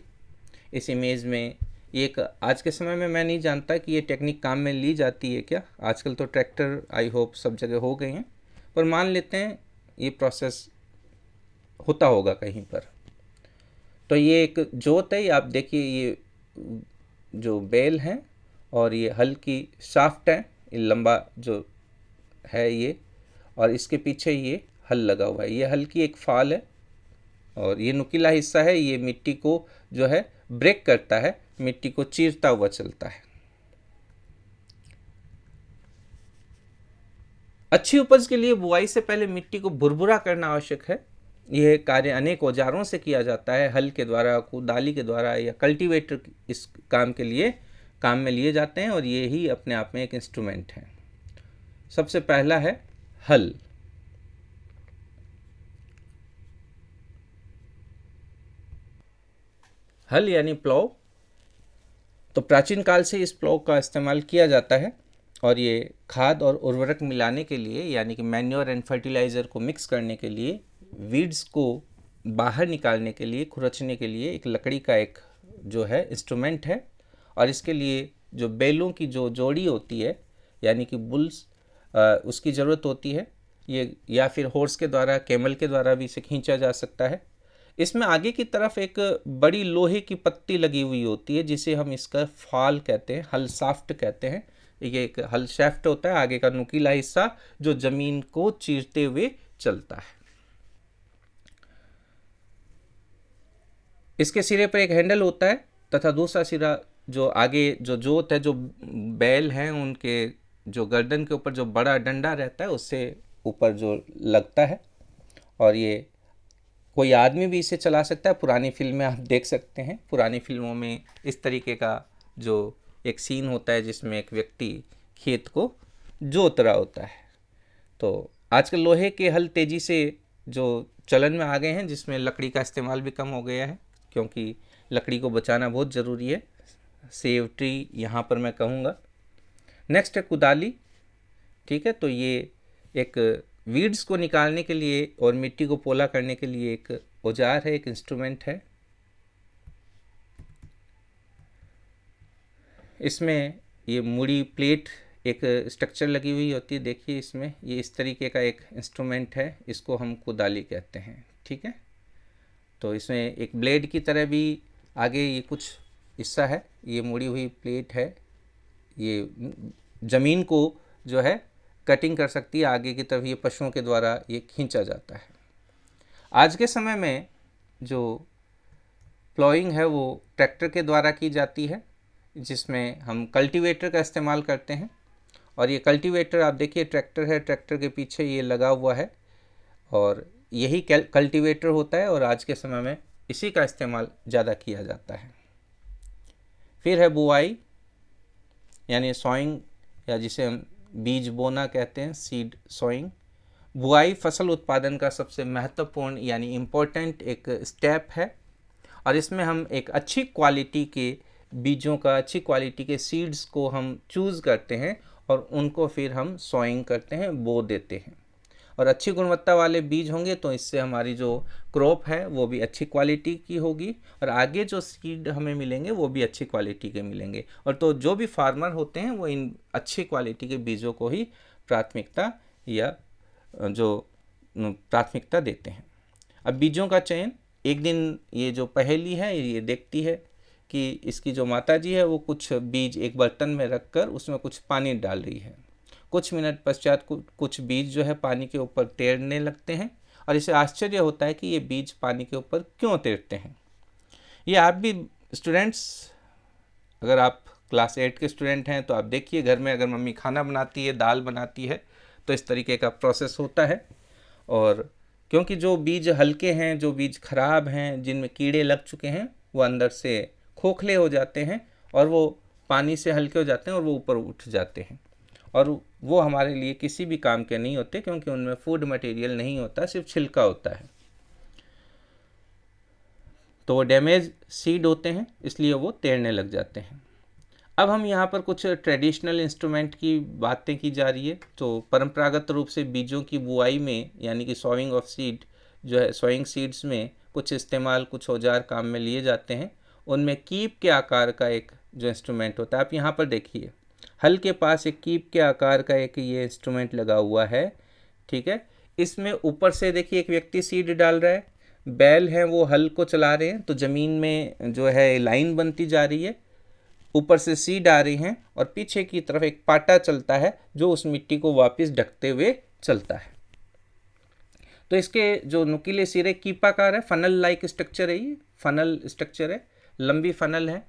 इस इमेज में ये एक आज के समय में मैं नहीं जानता कि ये टेक्निक काम में ली जाती है क्या। आजकल तो ट्रैक्टर आई होप सब जगह हो गए हैं, पर मान लेते हैं ये प्रोसेस होता होगा कहीं पर। तो ये एक जोत है, आप देखिए ये जो बेल है और ये हल की शाफ्ट है, ये लंबा जो है ये, और इसके पीछे ये हल लगा हुआ है। ये हल की एक फाल है और ये नुकीला हिस्सा है, ये मिट्टी को जो है ब्रेक करता है, मिट्टी को चीरता हुआ चलता है। अच्छी उपज के लिए बुआई से पहले मिट्टी को भुरभुरा करना आवश्यक है। यह कार्य अनेक औजारों से किया जाता है, हल के द्वारा, कुदाली के द्वारा या कल्टीवेटर इस काम के लिए काम में लिए जाते हैं, और ये ही अपने आप में एक इंस्ट्रूमेंट है। सबसे पहला है हल। हल यानी प्लॉव। तो प्राचीन काल से इस प्लॉव का इस्तेमाल किया जाता है, और ये खाद और उर्वरक मिलाने के लिए, यानी कि मैन्योर एंड फर्टिलाइज़र को मिक्स करने के लिए, वीड्स को बाहर निकालने के लिए, खुरचने के लिए एक लकड़ी का एक जो है इंस्ट्रूमेंट है। और इसके लिए जो बैलों की जो जोड़ी होती है, यानी कि बुल्स, उसकी ज़रूरत होती है। ये या फिर हॉर्स के द्वारा, कैमल के द्वारा भी इसे खींचा जा सकता है। इसमें आगे की तरफ एक बड़ी लोहे की पत्ती लगी हुई होती है, जिसे हम इसका फाल कहते हैं, हल शाफ्ट कहते हैं। ये एक हल शाफ्ट होता है, आगे का नुकीला हिस्सा जो जमीन को चीरते हुए चलता है। इसके सिरे पर एक हैंडल होता है, तथा दूसरा सिरा जो आगे जो जोत है, जो बैल हैं उनके जो गर्दन के ऊपर जो बड़ा डंडा रहता है उससे ऊपर जो लगता है। और ये कोई आदमी भी इसे चला सकता है। पुरानी फिल्में आप देख सकते हैं, पुरानी फिल्मों में इस तरीके का जो एक सीन होता है जिसमें एक व्यक्ति खेत को जोत रहा होता है। तो आजकल लोहे के हल तेज़ी से जो चलन में आ गए हैं, जिसमें लकड़ी का इस्तेमाल भी कम हो गया है, क्योंकि लकड़ी को बचाना बहुत ज़रूरी है। सेव ट्री यहाँ पर मैं कहूँगा। नेक्स्ट है कुदाली। ठीक है, तो ये एक वीड्स को निकालने के लिए और मिट्टी को पोला करने के लिए एक औजार है, एक इंस्ट्रूमेंट है। इसमें ये मुड़ी प्लेट एक स्ट्रक्चर लगी हुई होती है, देखिए इसमें ये इस तरीके का एक इंस्ट्रूमेंट है, इसको हम कुदाली कहते हैं। ठीक है, तो इसमें एक ब्लेड की तरह भी आगे ये कुछ हिस्सा है, ये मुड़ी हुई प्लेट है, ये ज़मीन को जो है कटिंग कर सकती है आगे की तरफ। ये पशुओं के द्वारा ये खींचा जाता है। आज के समय में जो प्लॉइंग है वो ट्रैक्टर के द्वारा की जाती है, जिसमें हम कल्टीवेटर का इस्तेमाल करते हैं। और ये कल्टीवेटर आप देखिए ट्रैक्टर है, ट्रैक्टर के पीछे ये लगा हुआ है, और यही कल्टीवेटर होता है, और आज के समय में इसी का इस्तेमाल ज़्यादा किया जाता है। फिर है बुआई यानी सॉइंग, या जिसे हम बीज बोना कहते हैं, सीड सॉइंग। बुआई फसल उत्पादन का सबसे महत्वपूर्ण यानी इम्पोर्टेंट एक स्टेप है, और इसमें हम एक अच्छी क्वालिटी के बीजों का, अच्छी क्वालिटी के सीड्स को हम चूज़ करते हैं, और उनको फिर हम सॉइंग करते हैं, बो देते हैं। और अच्छी गुणवत्ता वाले बीज होंगे तो इससे हमारी जो क्रॉप है वो भी अच्छी क्वालिटी की होगी, और आगे जो सीड हमें मिलेंगे वो भी अच्छी क्वालिटी के मिलेंगे। और तो जो भी फार्मर होते हैं वो इन अच्छी क्वालिटी के बीजों को ही प्राथमिकता प्राथमिकता देते हैं। अब बीजों का चयन, एक दिन ये जो पहेली है ये देखती है कि इसकी जो माता जी है वो कुछ बीज एक बर्तन में रखकर उसमें कुछ पानी डाल रही है। कुछ मिनट पश्चात कुछ बीज जो है पानी के ऊपर तैरने लगते हैं, और इसे आश्चर्य होता है कि ये बीज पानी के ऊपर क्यों तैरते हैं। ये आप भी स्टूडेंट्स, अगर आप क्लास 8 के स्टूडेंट हैं तो आप देखिए घर में अगर मम्मी खाना बनाती है, दाल बनाती है, तो इस तरीके का प्रोसेस होता है। और क्योंकि जो बीज हल्के हैं, जो बीज खराब हैं, जिनमें कीड़े लग चुके हैं, वो अंदर से खोखले हो जाते हैं, और वो पानी से हल्के हो जाते हैं, और वो ऊपर उठ जाते हैं, और वो हमारे लिए किसी भी काम के नहीं होते, क्योंकि उनमें फूड मटेरियल नहीं होता, सिर्फ छिलका होता है। तो वो डैमेज सीड होते हैं, इसलिए वो तैरने लग जाते हैं। अब हम यहाँ पर कुछ ट्रेडिशनल इंस्ट्रूमेंट की बातें की जा रही है। तो परंपरागत रूप से बीजों की बुआई में, यानी कि सॉइंग ऑफ सीड जो है, सॉइंग सीड्स में कुछ औजार काम में लिए जाते हैं। उनमें कीप के आकार का एक जो इंस्ट्रूमेंट होता है, आप यहाँ पर देखिए हल के पास एक कीप के आकार का एक ये इंस्ट्रूमेंट लगा हुआ है, ठीक है। इसमें ऊपर से देखिए एक व्यक्ति सीड डाल रहा है, बैल हैं वो हल को चला रहे हैं, तो ज़मीन में जो है लाइन बनती जा रही है, ऊपर से सीड आ रही हैं और पीछे की तरफ एक पाटा चलता है जो उस मिट्टी को वापस ढकते हुए चलता है। तो इसके जो नुकीले सिरे कीपाकार है, फनल लाइक स्ट्रक्चर है, ये फनल स्ट्रक्चर है, लंबी फनल है।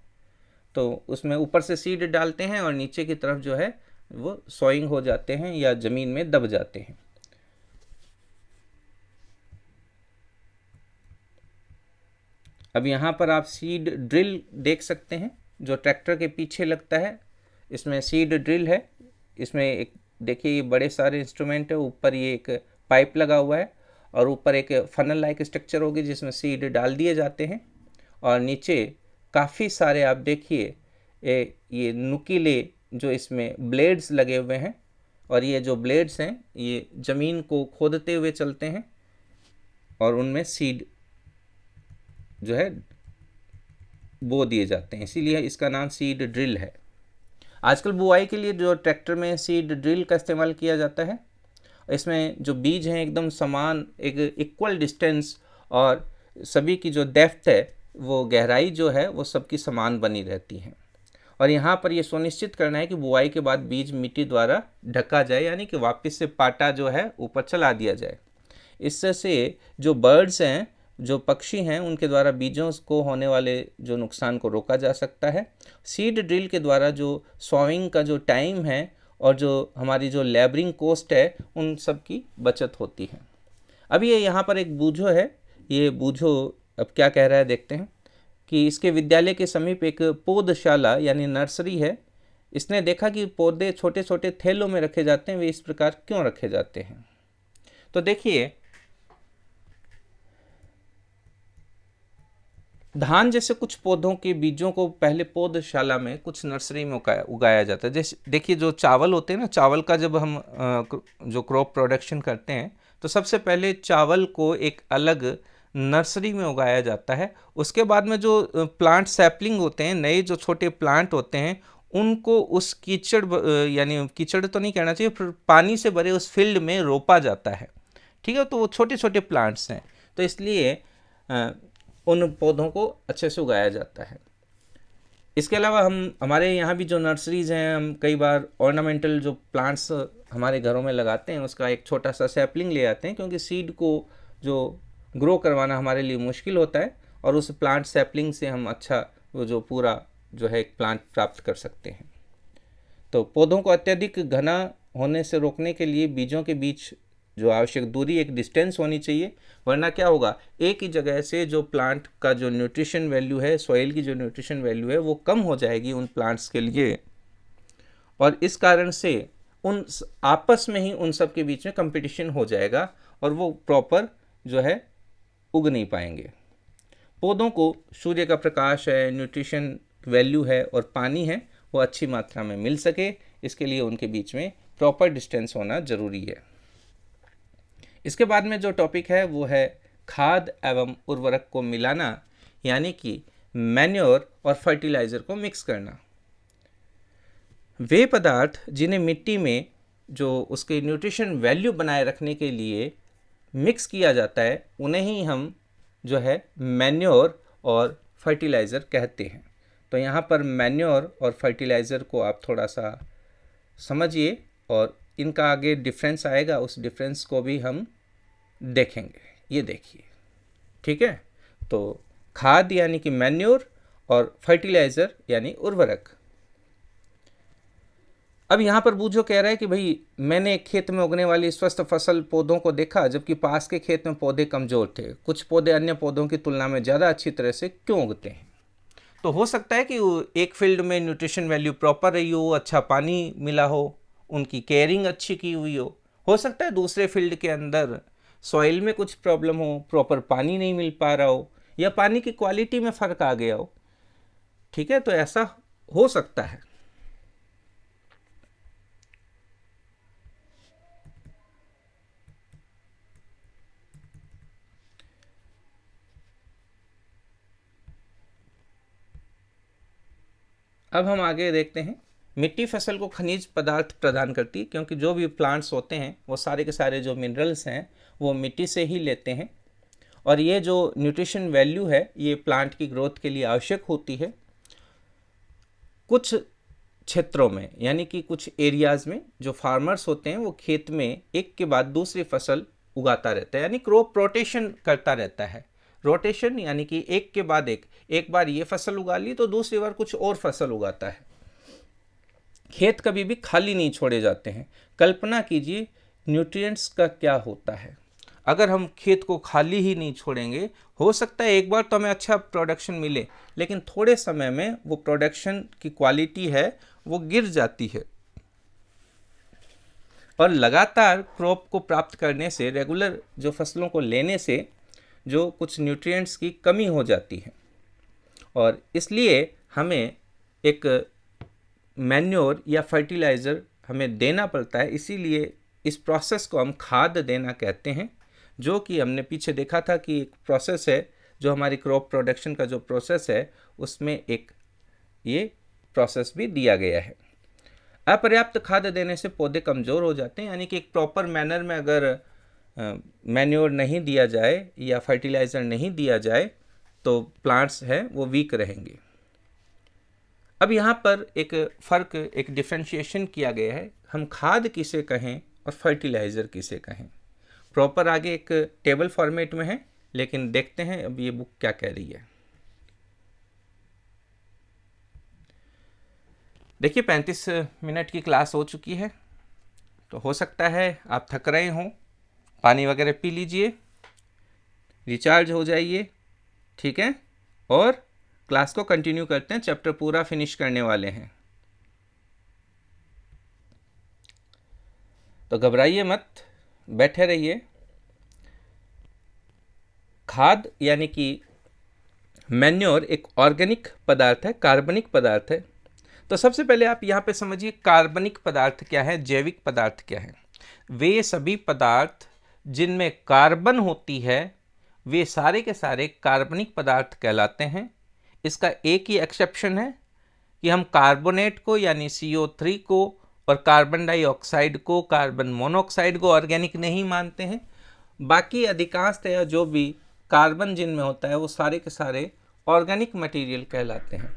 तो उसमें ऊपर से सीड डालते हैं और नीचे की तरफ जो है वो सॉइंग हो जाते हैं या ज़मीन में दब जाते हैं। अब यहाँ पर आप सीड ड्रिल देख सकते हैं जो ट्रैक्टर के पीछे लगता है, इसमें सीड ड्रिल है। इसमें एक देखिए ये बड़े सारे इंस्ट्रूमेंट है, ऊपर ये एक पाइप लगा हुआ है और ऊपर एक फनल लाइक स्ट्रक्चर होगी जिसमें सीड डाल दिए जाते हैं और नीचे काफ़ी सारे आप देखिए ये नुकीले जो इसमें ब्लेड्स लगे हुए हैं और ये जो ब्लेड्स हैं ये ज़मीन को खोदते हुए चलते हैं और उनमें सीड जो है बो दिए जाते हैं, इसीलिए इसका नाम सीड ड्रिल है। आजकल बुआई के लिए जो ट्रैक्टर में सीड ड्रिल का इस्तेमाल किया जाता है, इसमें जो बीज हैं एकदम समान, एक इक्वल डिस्टेंस और सभी की जो डेप्थ है वो गहराई जो है वो सबकी समान बनी रहती है। और यहाँ पर ये सुनिश्चित करना है कि बुआई के बाद बीज मिट्टी द्वारा ढका जाए, यानी कि वापस से पाटा जो है ऊपर चला दिया जाए। इससे से जो बर्ड्स हैं, जो पक्षी हैं, उनके द्वारा बीजों को होने वाले जो नुकसान को रोका जा सकता है। सीड ड्रिल के द्वारा जो सॉइंग का जो टाइम है और जो हमारी जो लेबरिंग कॉस्ट है उन सब की बचत होती है। अब ये यहाँ पर एक बूझो है, ये बूझो अब क्या कह रहा है देखते हैं कि इसके विद्यालय के समीप एक पौधशाला यानी नर्सरी है। इसने देखा कि पौधे छोटे छोटे थैलों में रखे जाते हैं, वे इस प्रकार क्यों रखे जाते हैं। तो देखिए धान जैसे कुछ पौधों के बीजों को पहले पौधशाला में कुछ नर्सरी में उगाया जाता है। जैसे देखिए जो चावल होते हैं ना, चावल का जब हम जो क्रॉप प्रोडक्शन करते हैं तो सबसे पहले चावल को एक अलग नर्सरी में उगाया जाता है। उसके बाद में जो प्लांट सैपलिंग होते हैं, नए जो छोटे प्लांट होते हैं, उनको उस कीचड़ यानी कीचड़ तो नहीं कहना चाहिए, फिर पानी से भरे उस फील्ड में रोपा जाता है, ठीक है। तो वो छोटे छोटे प्लांट्स हैं, तो इसलिए उन पौधों को अच्छे से उगाया जाता है। इसके अलावा हमारे यहाँ भी जो नर्सरीज़ हैं, हम कई बार ऑर्नामेंटल जो प्लांट्स हमारे घरों में लगाते हैं उसका एक छोटा सा सैपलिंग ले आते हैं, क्योंकि सीड को जो ग्रो करवाना हमारे लिए मुश्किल होता है और उस प्लांट सैपलिंग से हम अच्छा वो जो पूरा जो है एक प्लांट प्राप्त कर सकते हैं। तो पौधों को अत्यधिक घना होने से रोकने के लिए बीजों के बीच जो आवश्यक दूरी, एक डिस्टेंस होनी चाहिए, वरना क्या होगा, एक ही जगह से जो प्लांट का जो न्यूट्रिशन वैल्यू है, सॉइल की जो न्यूट्रिशन वैल्यू है वो कम हो जाएगी उन प्लांट्स के लिए, और इस कारण से उन आपस में ही उन सब के बीच में कंपटीशन हो जाएगा और वो प्रॉपर जो है उग नहीं पाएंगे। पौधों को सूर्य का प्रकाश है, न्यूट्रिशन वैल्यू है और पानी है वो अच्छी मात्रा में मिल सके, इसके लिए उनके बीच में प्रॉपर डिस्टेंस होना ज़रूरी है। इसके बाद में जो टॉपिक है वो है खाद एवं उर्वरक को मिलाना, यानी कि मैन्योर और फर्टिलाइज़र को मिक्स करना। वे पदार्थ जिन्हें मिट्टी में जो उसके न्यूट्रिशन वैल्यू बनाए रखने के लिए मिक्स किया जाता है उन्हें ही हम जो है मैन्योर और फर्टिलाइज़र कहते हैं। तो यहाँ पर मैन्योर और फर्टिलाइज़र को आप थोड़ा सा समझिए और इनका आगे डिफरेंस आएगा, उस डिफरेंस को भी हम देखेंगे। ये देखिए, ठीक है। तो खाद यानी कि मैन्योर और फर्टिलाइज़र यानी उर्वरक। अब यहाँ पर बूझो कह रहा है कि भाई मैंने एक खेत में उगने वाली स्वस्थ फसल पौधों को देखा, जबकि पास के खेत में पौधे कमज़ोर थे। कुछ पौधे अन्य पौधों की तुलना में ज़्यादा अच्छी तरह से क्यों उगते हैं? तो हो सकता है कि एक फील्ड में न्यूट्रिशन वैल्यू प्रॉपर रही हो, अच्छा पानी मिला हो, उनकी केयरिंग अच्छी की हुई हो सकता है दूसरे फील्ड के अंदर सॉइल में कुछ प्रॉब्लम हो, प्रॉपर पानी नहीं मिल पा रहा हो या पानी की क्वालिटी में फ़र्क आ गया हो, ठीक है। तो ऐसा हो सकता है। अब हम आगे देखते हैं। मिट्टी फसल को खनिज पदार्थ प्रदान करती है, क्योंकि जो भी प्लांट्स होते हैं वो सारे के सारे जो मिनरल्स हैं वो मिट्टी से ही लेते हैं, और ये जो न्यूट्रिशन वैल्यू है ये प्लांट की ग्रोथ के लिए आवश्यक होती है। कुछ क्षेत्रों में यानी कि कुछ एरियाज़ में जो फार्मर्स होते हैं वो खेत में एक के बाद दूसरी फसल उगाता रहता है, यानी क्रॉप रोटेशन करता रहता है। रोटेशन यानी कि एक के बाद एक बार ये फसल उगा ली तो दूसरी बार कुछ और फसल उगाता है। खेत कभी भी खाली नहीं छोड़े जाते हैं। कल्पना कीजिए न्यूट्रिएंट्स का क्या होता है अगर हम खेत को खाली ही नहीं छोड़ेंगे। हो सकता है एक बार तो हमें अच्छा प्रोडक्शन मिले, लेकिन थोड़े समय में वो प्रोडक्शन की क्वालिटी है वो गिर जाती है, और लगातार क्रॉप को प्राप्त करने से, रेगुलर जो फसलों को लेने से जो कुछ न्यूट्रिएंट्स की कमी हो जाती है, और इसलिए हमें एक मैन्योर या फर्टिलाइज़र हमें देना पड़ता है। इसीलिए इस प्रोसेस को हम खाद देना कहते हैं, जो कि हमने पीछे देखा था कि एक प्रोसेस है जो हमारी क्रॉप प्रोडक्शन का जो प्रोसेस है उसमें एक ये प्रोसेस भी दिया गया है। अपर्याप्त खाद देने से पौधे कमज़ोर हो जाते हैं, यानी कि एक प्रॉपर मैनर में अगर मैन्योर नहीं दिया जाए या फर्टिलाइज़र नहीं दिया जाए तो प्लांट्स हैं वो वीक रहेंगे। अब यहाँ पर एक फ़र्क, एक डिफ्रेंशिएशन किया गया है, हम खाद किसे कहें और फर्टिलाइज़र किसे कहें। प्रॉपर आगे एक टेबल फॉर्मेट में है, लेकिन देखते हैं अब ये बुक क्या कह रही है। देखिए 35 मिनट की क्लास हो चुकी है, तो हो सकता है आप थक रहे हों, पानी वगैरह पी लीजिए, रिचार्ज हो जाइए, ठीक है, और क्लास को कंटिन्यू करते हैं। चैप्टर पूरा फिनिश करने वाले हैं, तो घबराइए मत, बैठे रहिए। खाद यानी कि मैन्योर एक ऑर्गेनिक पदार्थ है, कार्बनिक पदार्थ है। तो सबसे पहले आप यहाँ पे समझिए कार्बनिक पदार्थ क्या है, जैविक पदार्थ क्या है। वे सभी पदार्थ जिनमें कार्बन होती है वे सारे के सारे कार्बनिक पदार्थ कहलाते हैं। इसका एक ही एक्सेप्शन है कि हम कार्बोनेट को यानी CO3 को और कार्बन डाइऑक्साइड को, कार्बन मोनोऑक्साइड को ऑर्गेनिक नहीं मानते हैं। बाकी अधिकांशतः जो भी कार्बन जिनमें होता है वो सारे के सारे ऑर्गेनिक मटेरियल कहलाते हैं।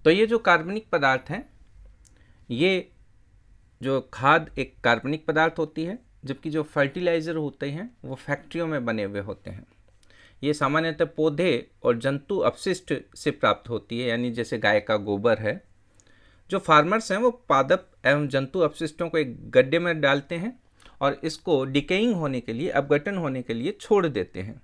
तो ये जो कार्बनिक पदार्थ हैं, ये जो खाद एक कार्बनिक पदार्थ होती है, जबकि जो फर्टिलाइज़र होते हैं वो फैक्ट्रियों में बने हुए होते हैं। ये सामान्यतः पौधे और जंतु अपशिष्ट से प्राप्त होती है, यानी जैसे गाय का गोबर है। जो फार्मर्स हैं वो पादप एवं जंतु अपशिष्टों को एक गड्ढे में डालते हैं और इसको डिकेइंग होने के लिए, अपघटन होने के लिए छोड़ देते हैं।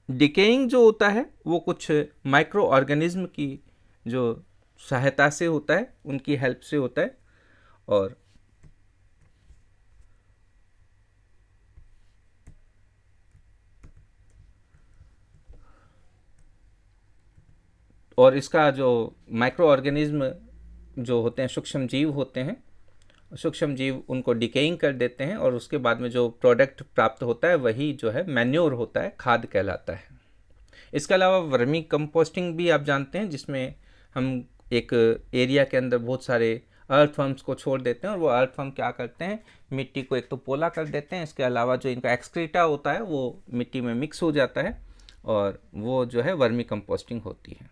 डिकेइंग जो होता है वो कुछ माइक्रो ऑर्गेनिज्म की जो सहायता से होता है, उनकी हेल्प से होता है, और इसका जो माइक्रो ऑर्गेनिज्म जो होते हैं, सूक्ष्म जीव होते हैं, सूक्ष्म जीव उनको डिकेइंग कर देते हैं और उसके बाद में जो प्रोडक्ट प्राप्त होता है वही जो है मैन्योर होता है, खाद कहलाता है। इसके अलावा वर्मी कंपोस्टिंग भी आप जानते हैं, जिसमें हम एक एरिया के अंदर बहुत सारे अर्थवर्म्स को छोड़ देते हैं और वो अर्थवर्म क्या करते हैं, मिट्टी को एक तो पोला कर देते हैं, इसके अलावा जो इनका एक्सक्रीटा होता है वो मिट्टी में मिक्स हो जाता है और वो जो है वर्मी कंपोस्टिंग होती है।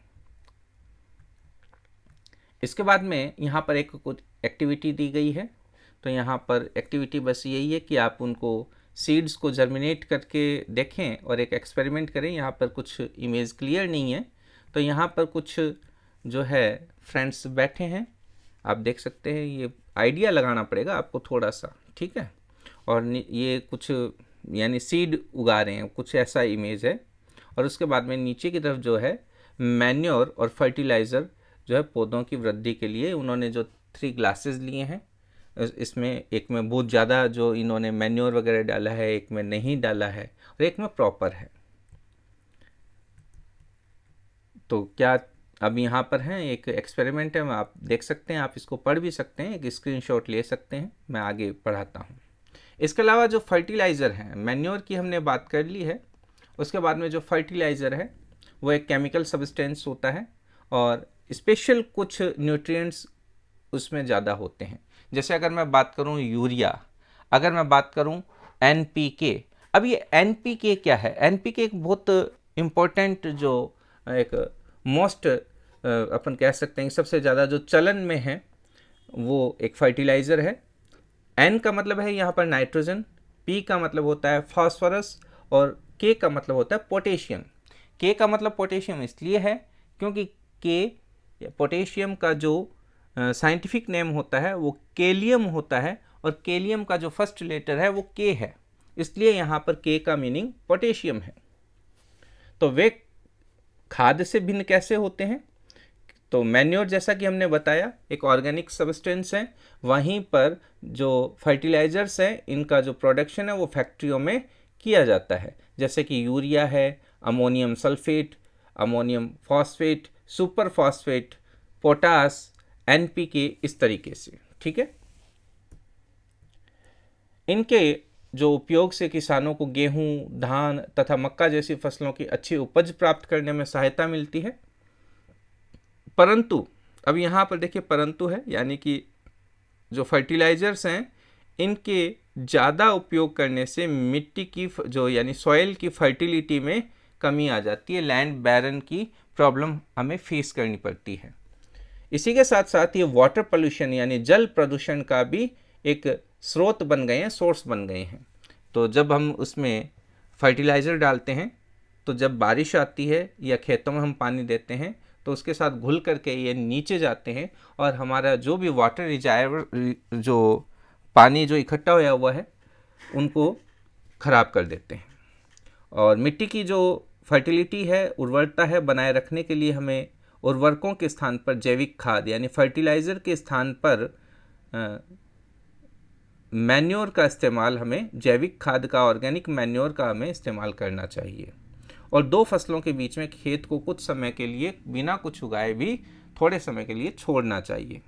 इसके बाद में यहाँ पर एक कुछ एक्टिविटी दी गई है। तो यहाँ पर एक्टिविटी बस यही है कि आप उनको सीड्स को जर्मिनेट करके देखें और एक एक्सपेरिमेंट करें। यहाँ पर कुछ इमेज क्लियर नहीं है, तो यहाँ पर कुछ जो है फ्रेंड्स बैठे हैं, आप देख सकते हैं। ये आइडिया लगाना पड़ेगा आपको थोड़ा सा, ठीक है। और ये कुछ यानी सीड उगा रहे हैं, कुछ ऐसा इमेज है। और उसके बाद में नीचे की तरफ जो है मैन्योर और फर्टिलाइज़र जो है पौधों की वृद्धि के लिए उन्होंने जो 3 ग्लासेस लिए हैं, इसमें एक में बहुत ज़्यादा जो इन्होंने मैन्योर वगैरह डाला है, एक में नहीं डाला है और एक में प्रॉपर है। तो क्या अब यहाँ पर हैं, एक एक्सपेरिमेंट है, आप देख सकते हैं, आप इसको पढ़ भी सकते हैं, एक स्क्रीनशॉट ले सकते हैं, मैं आगे पढ़ाता हूँ। इसके अलावा जो फर्टिलाइज़र हैं, मैन्योर की हमने बात कर ली है, उसके बाद में जो फर्टिलाइज़र है वो एक केमिकल सब्सटेंस होता है और स्पेशल कुछ न्यूट्रिएंट्स उसमें ज़्यादा होते हैं। जैसे अगर मैं बात करूँ यूरिया, अगर मैं बात करूँ NPK। अब ये NPK क्या है? NPK एक बहुत इम्पोर्टेंट जो एक मोस्ट अपन कह सकते हैं सबसे ज़्यादा जो चलन में है वो एक फर्टिलाइज़र है। N का मतलब है यहाँ पर नाइट्रोजन, P का मतलब होता है फास्फोरस और K का मतलब होता है पोटेशियम। K का मतलब पोटेशियम इसलिए है क्योंकि K पोटेशियम का जो साइंटिफिक नेम होता है वो केलियम होता है और केलियम का जो फर्स्ट लेटर है वो K है, इसलिए यहाँ पर K का मीनिंग पोटेशियम है। तो वे खाद से भिन्न कैसे होते हैं? तो मैन्योर जैसा कि हमने बताया एक ऑर्गेनिक सब्सटेंस है, वहीं पर जो फर्टिलाइजर्स हैं इनका जो प्रोडक्शन है वो फैक्ट्रियों में किया जाता है, जैसे कि यूरिया है, ammonium sulphate, ammonium phosphate, super phosphate, potash, NPK, इस तरीके से। ठीक है, इनके जो उपयोग से किसानों को गेहूं, धान तथा मक्का जैसी फसलों की अच्छी उपज प्राप्त करने में सहायता मिलती है। परंतु अब यहाँ पर देखिए परंतु है, यानी कि जो फर्टिलाइजर्स हैं इनके ज़्यादा उपयोग करने से मिट्टी की जो यानी सॉइल की फर्टिलिटी में कमी आ जाती है, लैंड बैरन की प्रॉब्लम हमें फेस करनी पड़ती है। इसी के साथ साथ ये वाटर पोल्यूशन यानी जल प्रदूषण का भी एक स्रोत बन गए हैं, सोर्स बन गए हैं। तो जब हम उसमें फर्टिलाइज़र डालते हैं तो जब बारिश आती है या खेतों में हम पानी देते हैं तो उसके साथ घुल करके ये नीचे जाते हैं और हमारा जो भी वाटर रिजर्वर जो पानी जो इकट्ठा होया हुआ है उनको ख़राब कर देते हैं। और मिट्टी की जो फर्टिलिटी है, उर्वरता है, बनाए रखने के लिए हमें उर्वरकों के स्थान पर जैविक खाद यानी फर्टिलाइज़र के स्थान पर मैन्योर का इस्तेमाल, हमें जैविक खाद का, ऑर्गेनिक मैन्योर का हमें इस्तेमाल करना चाहिए। और दो फसलों के बीच में खेत को कुछ समय के लिए बिना कुछ उगाए भी थोड़े समय के लिए छोड़ना चाहिए।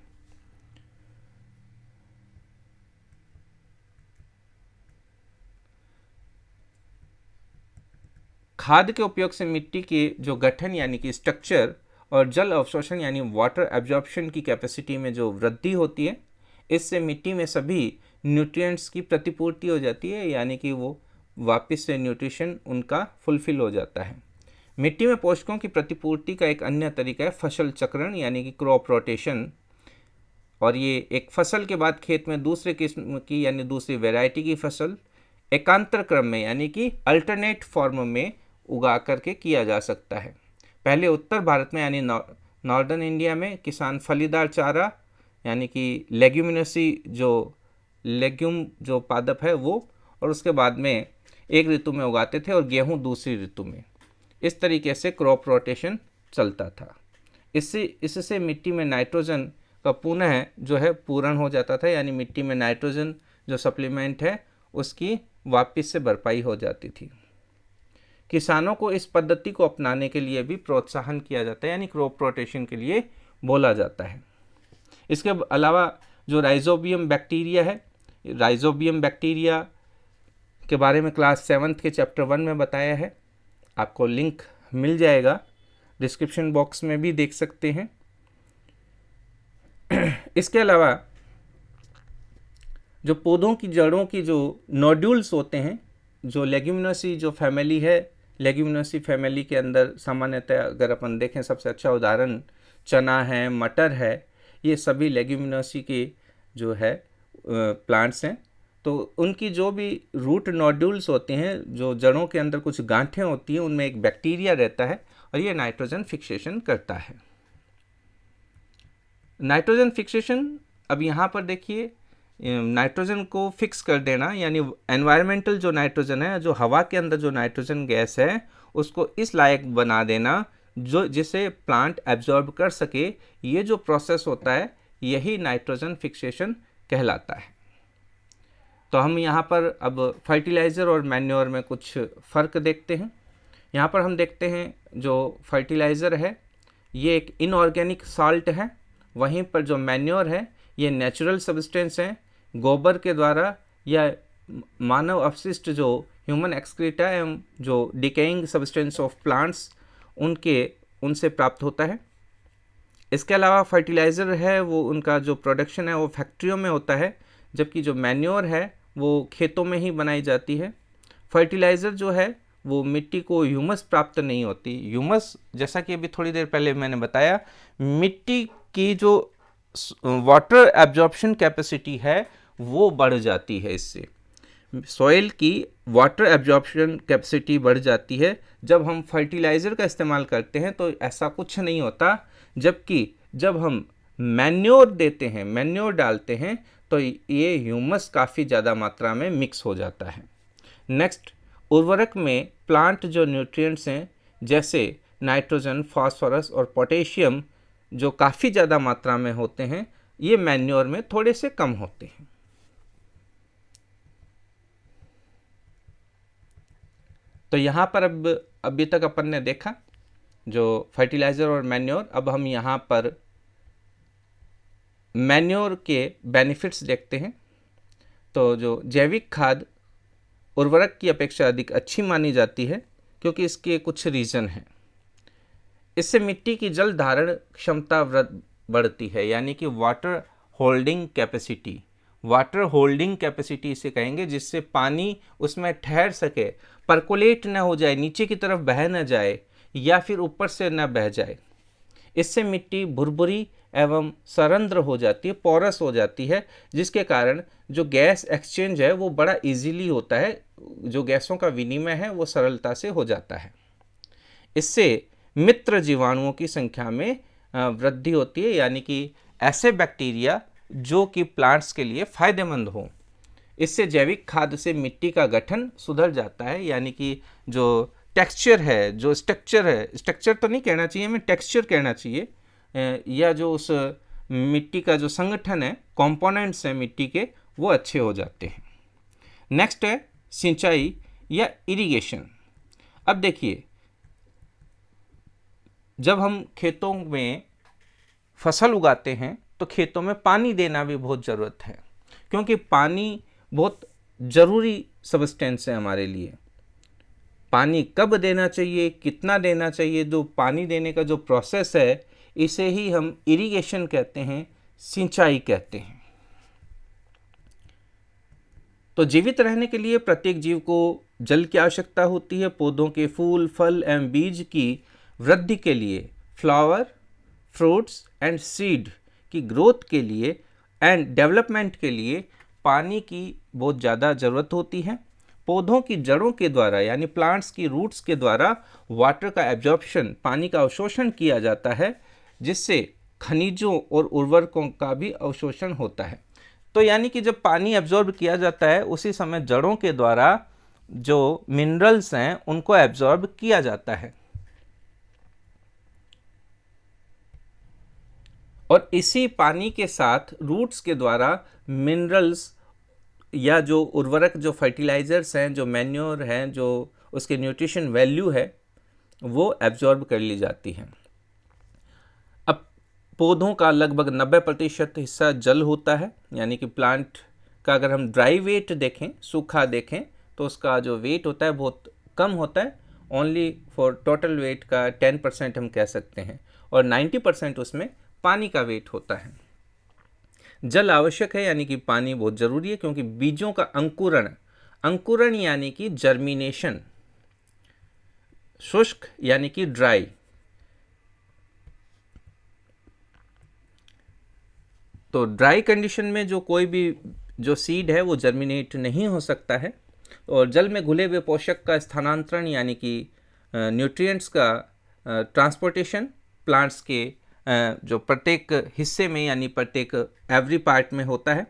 खाद के उपयोग से मिट्टी के जो गठन यानी कि स्ट्रक्चर और जल अवशोषण यानी वाटर एब्जॉर्प्शन की कैपेसिटी में जो वृद्धि होती है, इससे मिट्टी में सभी न्यूट्रिएंट्स की प्रतिपूर्ति हो जाती है, यानी कि वो वापस से न्यूट्रिशन उनका फुलफिल हो जाता है। मिट्टी में पोषकों की प्रतिपूर्ति का एक अन्य तरीका है फसल चक्रण यानी कि क्रॉप रोटेशन। और ये एक फसल के बाद खेत में दूसरे किस्म की यानी दूसरी वैरायटी की फसल एकांतर क्रम में यानी कि अल्टरनेट फॉर्म में उगा करके किया जा सकता है। पहले उत्तर भारत में यानी नॉर्दर्न इंडिया में किसान फलीदार चारा यानी कि लेग्यूमिनसी जो लेग्यूम जो पादप है वो, और उसके बाद में एक ऋतु में उगाते थे और गेहूं दूसरी ऋतु में। इस तरीके से क्रॉप रोटेशन चलता था। इससे मिट्टी में नाइट्रोजन का पुनः जो है पूरण हो जाता था, यानी मिट्टी में नाइट्रोजन जो सप्लीमेंट है उसकी वापस से भरपाई हो जाती थी। किसानों को इस पद्धति को अपनाने के लिए भी प्रोत्साहन किया जाता है, यानी क्रॉप रोटेशन के लिए बोला जाता है। इसके अलावा जो राइजोबियम बैक्टीरिया है, राइजोबियम बैक्टीरिया के बारे में क्लास 7 के चैप्टर 1 में बताया है, आपको लिंक मिल जाएगा, डिस्क्रिप्शन बॉक्स में भी देख सकते हैं। इसके अलावा जो पौधों की जड़ों की जो नोड्यूल्स होते हैं, जो लेग्यूमिनोसी जो फैमिली है, लेग्यूमिनोसी फैमिली के अंदर सामान्यतः अगर अपन देखें सबसे अच्छा उदाहरण चना है, मटर है, ये सभी लेग्यूमिनोसी के जो है प्लांट्स हैं। तो उनकी जो भी रूट नोड्यूल्स होते हैं, जो जड़ों के अंदर कुछ गांठें होती हैं, उनमें एक बैक्टीरिया रहता है और ये नाइट्रोजन फिक्सेशन करता है। नाइट्रोजन फिक्सेशन, अब यहाँ पर देखिए नाइट्रोजन को फिक्स कर देना, यानी एनवायरमेंटल जो नाइट्रोजन है, जो हवा के अंदर जो नाइट्रोजन गैस है, उसको इस लायक बना देना जो जिसे प्लांट एब्जॉर्ब कर सके, ये जो प्रोसेस होता है यही नाइट्रोजन फिक्सेशन कहलाता है। तो हम यहाँ पर अब फर्टिलाइज़र और मैन्योर में कुछ फ़र्क देखते हैं। यहाँ पर हम देखते हैं जो फर्टिलाइज़र है ये एक इनऑर्गेनिक साल्ट है, वहीं पर जो मैन्योर है ये नेचुरल सब्सटेंस है, गोबर के द्वारा या मानव अपशिष्ट जो ह्यूमन एक्सक्रीटा एवं जो डिकेइंग सब्सटेंस ऑफ प्लांट्स उनसे प्राप्त होता है। इसके अलावा फर्टिलाइज़र है वो उनका जो प्रोडक्शन है वो फैक्ट्रियों में होता है, जबकि जो मैन्योर है वो खेतों में ही बनाई जाती है। फर्टिलाइज़र जो है वो मिट्टी को ह्यूमस प्राप्त नहीं होती। ह्यूमस, जैसा कि अभी थोड़ी देर पहले मैंने बताया, मिट्टी की जो वाटर एब्जॉर्प्शन कैपेसिटी है वो बढ़ जाती है। इससे सॉइल की वाटर एब्जॉर्प्शन कैपेसिटी बढ़ जाती है। जब हम फर्टिलाइज़र का इस्तेमाल करते हैं तो ऐसा कुछ नहीं होता, जबकि जब हम मैन्योर देते हैं, मैन्योर डालते हैं, तो ये ह्यूमस काफ़ी ज़्यादा मात्रा में मिक्स हो जाता है। नेक्स्ट, उर्वरक में प्लांट जो न्यूट्रिएंट्स हैं जैसे नाइट्रोजन, फास्फोरस और पोटेशियम जो काफ़ी ज़्यादा मात्रा में होते हैं, ये मैन्योर में थोड़े से कम होते हैं। तो यहाँ पर अब अभी तक अपन ने देखा जो फर्टिलाइज़र और मैन्योर। अब हम यहाँ पर मैन्योर के बेनिफिट्स देखते हैं। तो जो जैविक खाद उर्वरक की अपेक्षा अधिक अच्छी मानी जाती है क्योंकि इसके कुछ रीज़न हैं। इससे मिट्टी की जल धारण क्षमता बढ़ती है, यानी कि water holding capacity. Water holding capacity इसे कहेंगे, जिससे पानी उसमें ठहर सके, परकोलेट न हो जाए, नीचे की तरफ बह न जाए या फिर ऊपर से न बह जाए। इससे मिट्टी भुरभुरी एवं सरंध्र हो जाती है, पोरस हो जाती है, जिसके कारण जो गैस एक्सचेंज है वो बड़ा इजीली होता है, जो गैसों का विनिमय है वो सरलता से हो जाता है। इससे मित्र जीवाणुओं की संख्या में वृद्धि होती है, यानी कि ऐसे बैक्टीरिया जो कि प्लांट्स के लिए फायदेमंद हो। इससे जैविक खाद से मिट्टी का गठन सुधर जाता है, यानी कि जो टेक्सचर है, जो स्ट्रक्चर है, स्ट्रक्चर तो नहीं कहना चाहिए, हमें टेक्सचर कहना चाहिए, या जो उस मिट्टी का जो संगठन है, कंपोनेंट्स हैं मिट्टी के, वो अच्छे हो जाते हैं। नेक्स्ट है सिंचाई या इरिगेशन। अब देखिए, जब हम खेतों में फसल उगाते हैं तो खेतों में पानी देना भी बहुत ज़रूरत है, क्योंकि पानी बहुत ज़रूरी सब्सटेंस है हमारे लिए। पानी कब देना चाहिए, कितना देना चाहिए, जो पानी देने का जो प्रोसेस है, इसे ही हम इरिगेशन कहते हैं, सिंचाई कहते हैं। तो जीवित रहने के लिए प्रत्येक जीव को जल की आवश्यकता होती है। पौधों के फूल, फल एवं बीज की वृद्धि के लिए, फ्लावर, फ्रूट्स एंड सीड की ग्रोथ के लिए एंड डेवलपमेंट के लिए पानी की बहुत ज़्यादा ज़रूरत होती है। पौधों की जड़ों के द्वारा, यानी प्लांट्स की रूट्स के द्वारा वाटर का एब्जॉर्प्शन, पानी का अवशोषण किया जाता है, जिससे खनिजों और उर्वरकों का भी अवशोषण होता है। तो यानी कि जब पानी एब्जॉर्ब किया जाता है, उसी समय जड़ों के द्वारा जो मिनरल्स हैं उनको एब्जॉर्ब किया जाता है, और इसी पानी के साथ रूट्स के द्वारा मिनरल्स या जो उर्वरक, जो फर्टिलाइज़र्स हैं, जो मैन्योर हैं, जो उसके न्यूट्रिशन वैल्यू है, वो एब्जॉर्ब कर ली जाती हैं। अब पौधों का लगभग 90% हिस्सा जल होता है, यानी कि प्लांट का अगर हम ड्राई वेट देखें, सूखा देखें, तो उसका जो वेट होता है बहुत कम होता है। ओनली फॉर टोटल वेट का 10% हम कह सकते हैं, और 90% उसमें पानी का वेट होता है। जल आवश्यक है, यानी कि पानी बहुत ज़रूरी है, क्योंकि बीजों का अंकुरण यानी कि जर्मिनेशन, शुष्क यानी कि ड्राई, तो ड्राई कंडीशन में जो कोई भी जो सीड है वो जर्मिनेट नहीं हो सकता है। और जल में घुले हुए पोषक का स्थानांतरण, यानी कि न्यूट्रिएंट्स का ट्रांसपोर्टेशन प्लांट्स के जो प्रत्येक हिस्से में, यानी प्रत्येक एवरी पार्ट में होता है,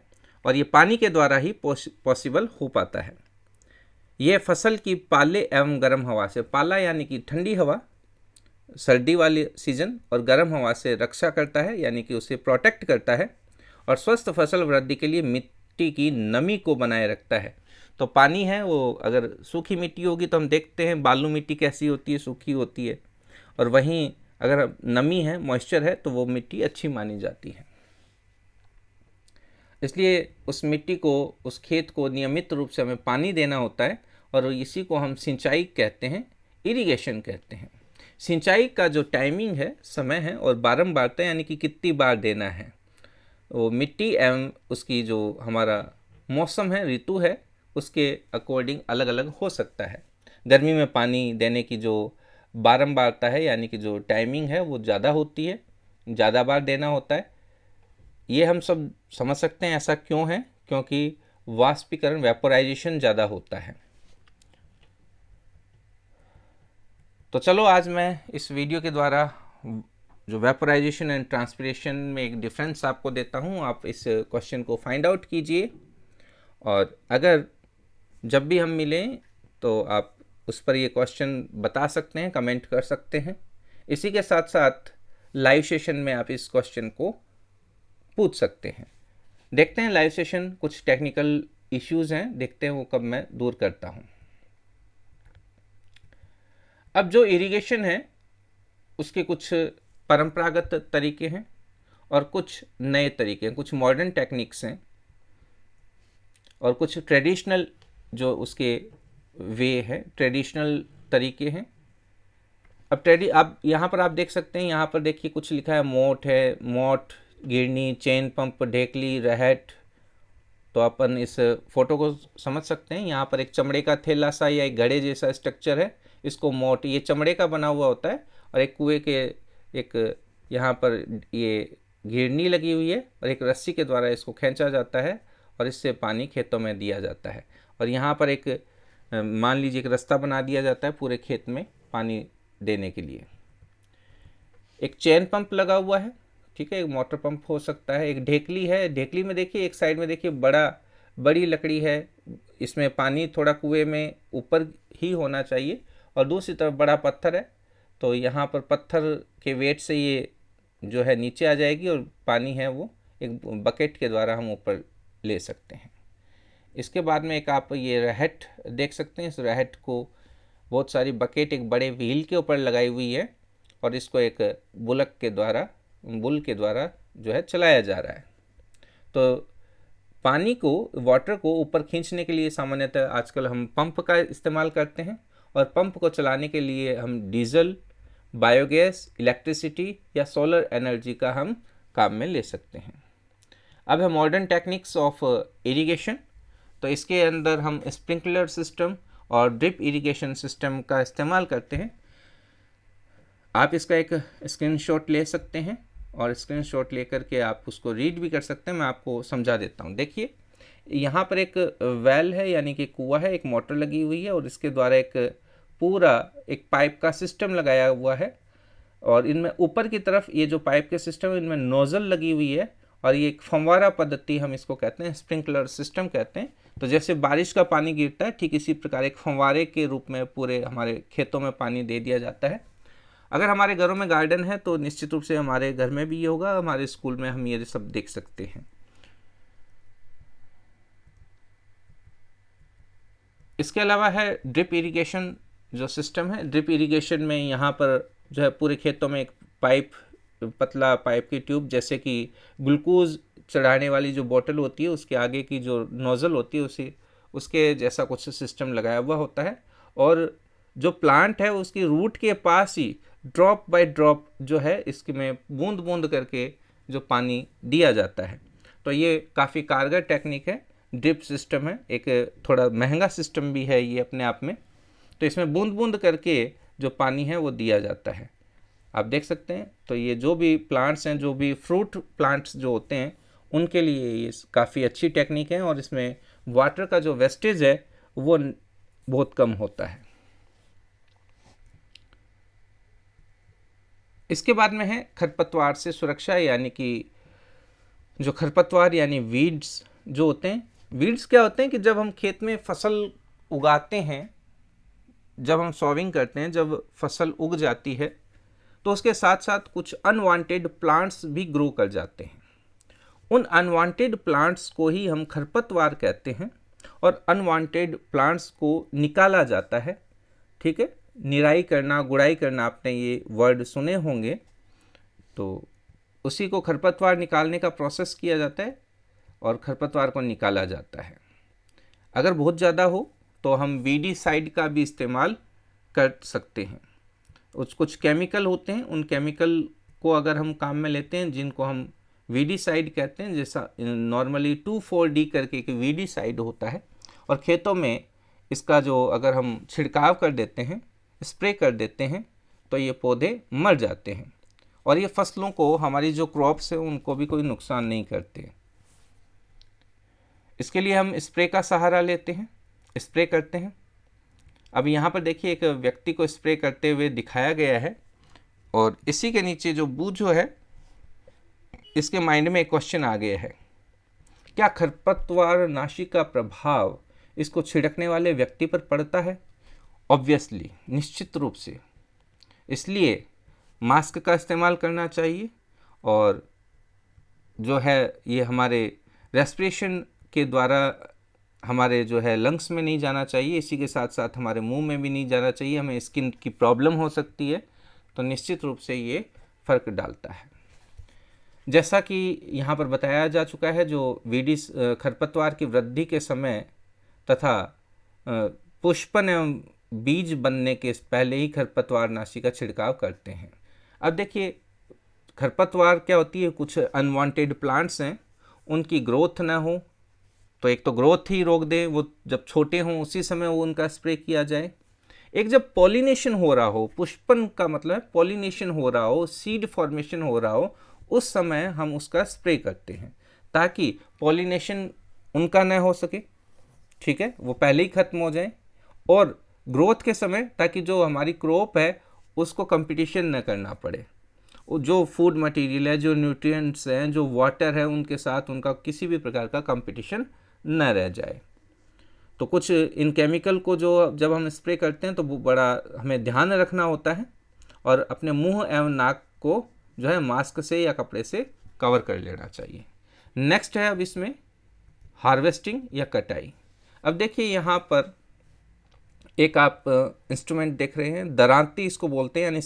और ये पानी के द्वारा ही पॉसिबल हो पाता है। यह फसल की पाले एवं गर्म हवा से, पाला यानी कि ठंडी हवा, सर्दी वाले सीजन, और गर्म हवा से रक्षा करता है, यानी कि उसे प्रोटेक्ट करता है, और स्वस्थ फसल वृद्धि के लिए मिट्टी की नमी को बनाए रखता है। तो पानी है वो, अगर सूखी मिट्टी होगी तो हम देखते हैं बालू मिट्टी कैसी होती है, सूखी होती है, और वहीं अगर नमी है, मॉइस्चर है, तो वो मिट्टी अच्छी मानी जाती है। इसलिए उस मिट्टी को, उस खेत को नियमित रूप से हमें पानी देना होता है, और इसी को हम सिंचाई कहते हैं, इरिगेशन कहते हैं। सिंचाई का जो टाइमिंग है, समय है, और बारंबारता यानी कि कितनी बार देना है, वो मिट्टी एवं उसकी जो हमारा मौसम है, ऋतु है, उसके अकॉर्डिंग अलग अलग हो सकता है। गर्मी में पानी देने की जो बारंबारता है यानी कि जो टाइमिंग है वो ज़्यादा होती है, ज़्यादा बार देना होता है। ये हम सब समझ सकते हैं ऐसा क्यों है, क्योंकि वाष्पीकरण वेपोराइजेशन ज़्यादा होता है। तो चलो आज मैं इस वीडियो के द्वारा जो वेपोराइजेशन एंड ट्रांसपिरेशन में एक डिफरेंस आपको देता हूँ, आप इस क्वेश्चन को फाइंड आउट कीजिए, और अगर जब भी हम मिलें तो आप उस पर ये क्वेश्चन बता सकते हैं, कमेंट कर सकते हैं। इसी के साथ साथ लाइव सेशन में आप इस क्वेश्चन को पूछ सकते हैं। देखते हैं लाइव सेशन, कुछ टेक्निकल इश्यूज़ हैं, देखते हैं वो कब मैं दूर करता हूँ। अब जो इरिगेशन है उसके कुछ परंपरागत तरीके हैं और कुछ नए तरीके हैं, कुछ मॉडर्न टेक्निक्स हैं और कुछ ट्रेडिशनल जो उसके वे है, ट्रेडिशनल तरीके हैं। अब यहाँ पर आप देख सकते हैं, यहाँ पर देखिए कुछ लिखा है, मोट है, मोट, गिरनी, चेन पंप, ढेकली, रहट। तो अपन इस फोटो को समझ सकते हैं। यहाँ पर एक चमड़े का थैला सा या एक घड़े जैसा स्ट्रक्चर है, इसको मोट, ये चमड़े का बना हुआ होता है, और एक कुएं के एक यहाँ पर ये घिरनी लगी हुई है और एक रस्सी के द्वारा इसको खींचा जाता है और इससे पानी खेतों में दिया जाता है। और यहाँ पर एक मान लीजिए एक रास्ता बना दिया जाता है पूरे खेत में पानी देने के लिए। एक चेन पंप लगा हुआ है, ठीक है, एक मोटर पंप हो सकता है। एक ढेकली है, ढेकली में देखिए एक साइड में देखिए बड़ी लकड़ी है, इसमें पानी थोड़ा कुएं में ऊपर ही होना चाहिए, और दूसरी तरफ बड़ा पत्थर है, तो यहाँ पर पत्थर के वेट से ये जो है नीचे आ जाएगी और पानी है वो एक बकेट के द्वारा हम ऊपर ले सकते हैं। इसके बाद में एक आप ये रहट देख सकते हैं। इस रहट को बहुत सारी बकेट एक बड़े व्हील के ऊपर लगाई हुई है और इसको एक बुल के द्वारा जो है चलाया जा रहा है। तो पानी को, वाटर को ऊपर खींचने के लिए सामान्यतः आजकल हम पंप का इस्तेमाल करते हैं, और पंप को चलाने के लिए हम डीजल, बायोगैस, इलेक्ट्रिसिटी या सोलर एनर्जी का हम काम में ले सकते हैं। अब है मॉडर्न टेक्निक्स ऑफ इरिगेशन। तो इसके अंदर हम स्प्रिंकलर सिस्टम और ड्रिप इरिगेशन सिस्टम का इस्तेमाल करते हैं। आप इसका एक स्क्रीनशॉट ले सकते हैं और स्क्रीनशॉट लेकर के आप उसको रीड भी कर सकते हैं। मैं आपको समझा देता हूँ। देखिए यहाँ पर एक वेल है यानी कि कुआं है, एक मोटर लगी हुई है और इसके द्वारा एक पाइप का सिस्टम लगाया हुआ है, और इनमें ऊपर की तरफ ये जो पाइप के सिस्टम है इनमें नोज़ल लगी हुई है, और ये एक फंवारा पद्धति हम इसको कहते हैं, स्प्रिंकलर सिस्टम कहते हैं। तो जैसे बारिश का पानी गिरता है, ठीक इसी प्रकार एक फंवारे के रूप में पूरे हमारे खेतों में पानी दे दिया जाता है। अगर हमारे घरों में गार्डन है तो निश्चित रूप से हमारे घर में भी ये होगा, हमारे स्कूल में हम ये सब देख सकते हैं। इसके अलावा है ड्रिप इरिगेशन जो सिस्टम है। ड्रिप इरिगेशन में यहाँ पर जो है पूरे खेतों में एक पतला पाइप की ट्यूब, जैसे कि ग्लूकोज चढ़ाने वाली जो बोतल होती है उसके आगे की जो नोज़ल होती है उसके जैसा कुछ सिस्टम लगाया हुआ होता है, और जो प्लांट है उसकी रूट के पास ही ड्रॉप बाय ड्रॉप जो है इसमें बूंद बूंद करके जो पानी दिया जाता है। तो ये काफ़ी कारगर टेक्निक है, ड्रिप सिस्टम है। एक थोड़ा महंगा सिस्टम भी है ये अपने आप में। तो इसमें बूंद बूंद करके जो पानी है वो दिया जाता है, आप देख सकते हैं। तो ये जो भी प्लांट्स हैं, जो भी फ्रूट प्लांट्स जो होते हैं, उनके लिए ये काफ़ी अच्छी टेक्निक है, और इसमें वाटर का जो वेस्टेज है वो बहुत कम होता है। इसके बाद में है खरपतवार से सुरक्षा, यानी कि जो खरपतवार यानी वीड्स जो होते हैं। वीड्स क्या होते हैं कि जब हम खेत में फसल उगाते हैं, जब हम सॉविंग करते हैं, जब फसल उग जाती है तो उसके साथ साथ कुछ अनवांटेड प्लांट्स भी ग्रो कर जाते हैं। उन अनवांटेड प्लांट्स को ही हम खरपतवार कहते हैं, और अनवांटेड प्लांट्स को निकाला जाता है, ठीक है। निराई करना, गुड़ाई करना, आपने ये वर्ड सुने होंगे। तो उसी को खरपतवार निकालने का प्रोसेस किया जाता है और खरपतवार को निकाला जाता है। अगर बहुत ज़्यादा हो तो हम वीडीसाइड का भी इस्तेमाल कर सकते हैं। कुछ केमिकल होते हैं, उन केमिकल को अगर हम काम में लेते हैं जिनको हम वीडीसाइड कहते हैं, जैसा नॉर्मली 2,4-D करके एक वीडीसाइड होता है, और खेतों में इसका जो अगर हम छिड़काव कर देते हैं, स्प्रे कर देते हैं, तो ये पौधे मर जाते हैं और ये फसलों को, हमारी जो क्रॉप्स हैं उनको भी कोई नुकसान नहीं करते। इसके लिए हम स्प्रे का सहारा लेते हैं, स्प्रे करते हैं। अब यहाँ पर देखिए एक व्यक्ति को स्प्रे करते हुए दिखाया गया है, और इसी के नीचे जो बूझो है, इसके माइंड में एक क्वेश्चन आ गया है, क्या खरपतवार नाशी का प्रभाव इसको छिड़कने वाले व्यक्ति पर पड़ता है? ऑब्वियसली, निश्चित रूप से। इसलिए मास्क का इस्तेमाल करना चाहिए, और जो है ये हमारे रेस्पिरेशन के द्वारा हमारे जो है लंग्स में नहीं जाना चाहिए, इसी के साथ साथ हमारे मुंह में भी नहीं जाना चाहिए, हमें स्किन की प्रॉब्लम हो सकती है, तो निश्चित रूप से ये फ़र्क डालता है। जैसा कि यहाँ पर बताया जा चुका है, जो वीडी खरपतवार की वृद्धि के समय तथा पुष्पन एवं बीज बनने के पहले ही खरपतवार नाशी का छिड़काव करते हैं। अब देखिए खरपतवार क्या होती है, कुछ अनवांटेड प्लांट्स हैं, उनकी ग्रोथ ना हो तो एक तो ग्रोथ ही रोक दे, वो जब छोटे हों उसी समय वो उनका स्प्रे किया जाए। एक जब पॉलिनेशन हो रहा हो, पुष्पन का मतलब है पॉलिनेशन हो रहा हो, सीड फॉर्मेशन हो रहा हो, उस समय हम उसका स्प्रे करते हैं ताकि पॉलिनेशन उनका न हो सके, ठीक है, वो पहले ही ख़त्म हो जाए, और ग्रोथ के समय ताकि जो हमारी क्रॉप है उसको कंपटीशन न करना पड़े, जो फूड मटेरियल है, जो न्यूट्रिएंट्स हैं, जो वाटर है, उनके साथ उनका किसी भी प्रकार का कंपटीशन न रह जाए। तो कुछ इन केमिकल को जो जब हम स्प्रे करते हैं तो वो बड़ा हमें ध्यान रखना होता है, और अपने मुंह एवं नाक को जो है मास्क से या कपड़े से कवर कर लेना चाहिए। नेक्स्ट है अब इसमें हार्वेस्टिंग या कटाई। अब देखिए यहाँ पर एक आप इंस्ट्रूमेंट देख रहे हैं, दरांती इसको बोलते हैं, यानी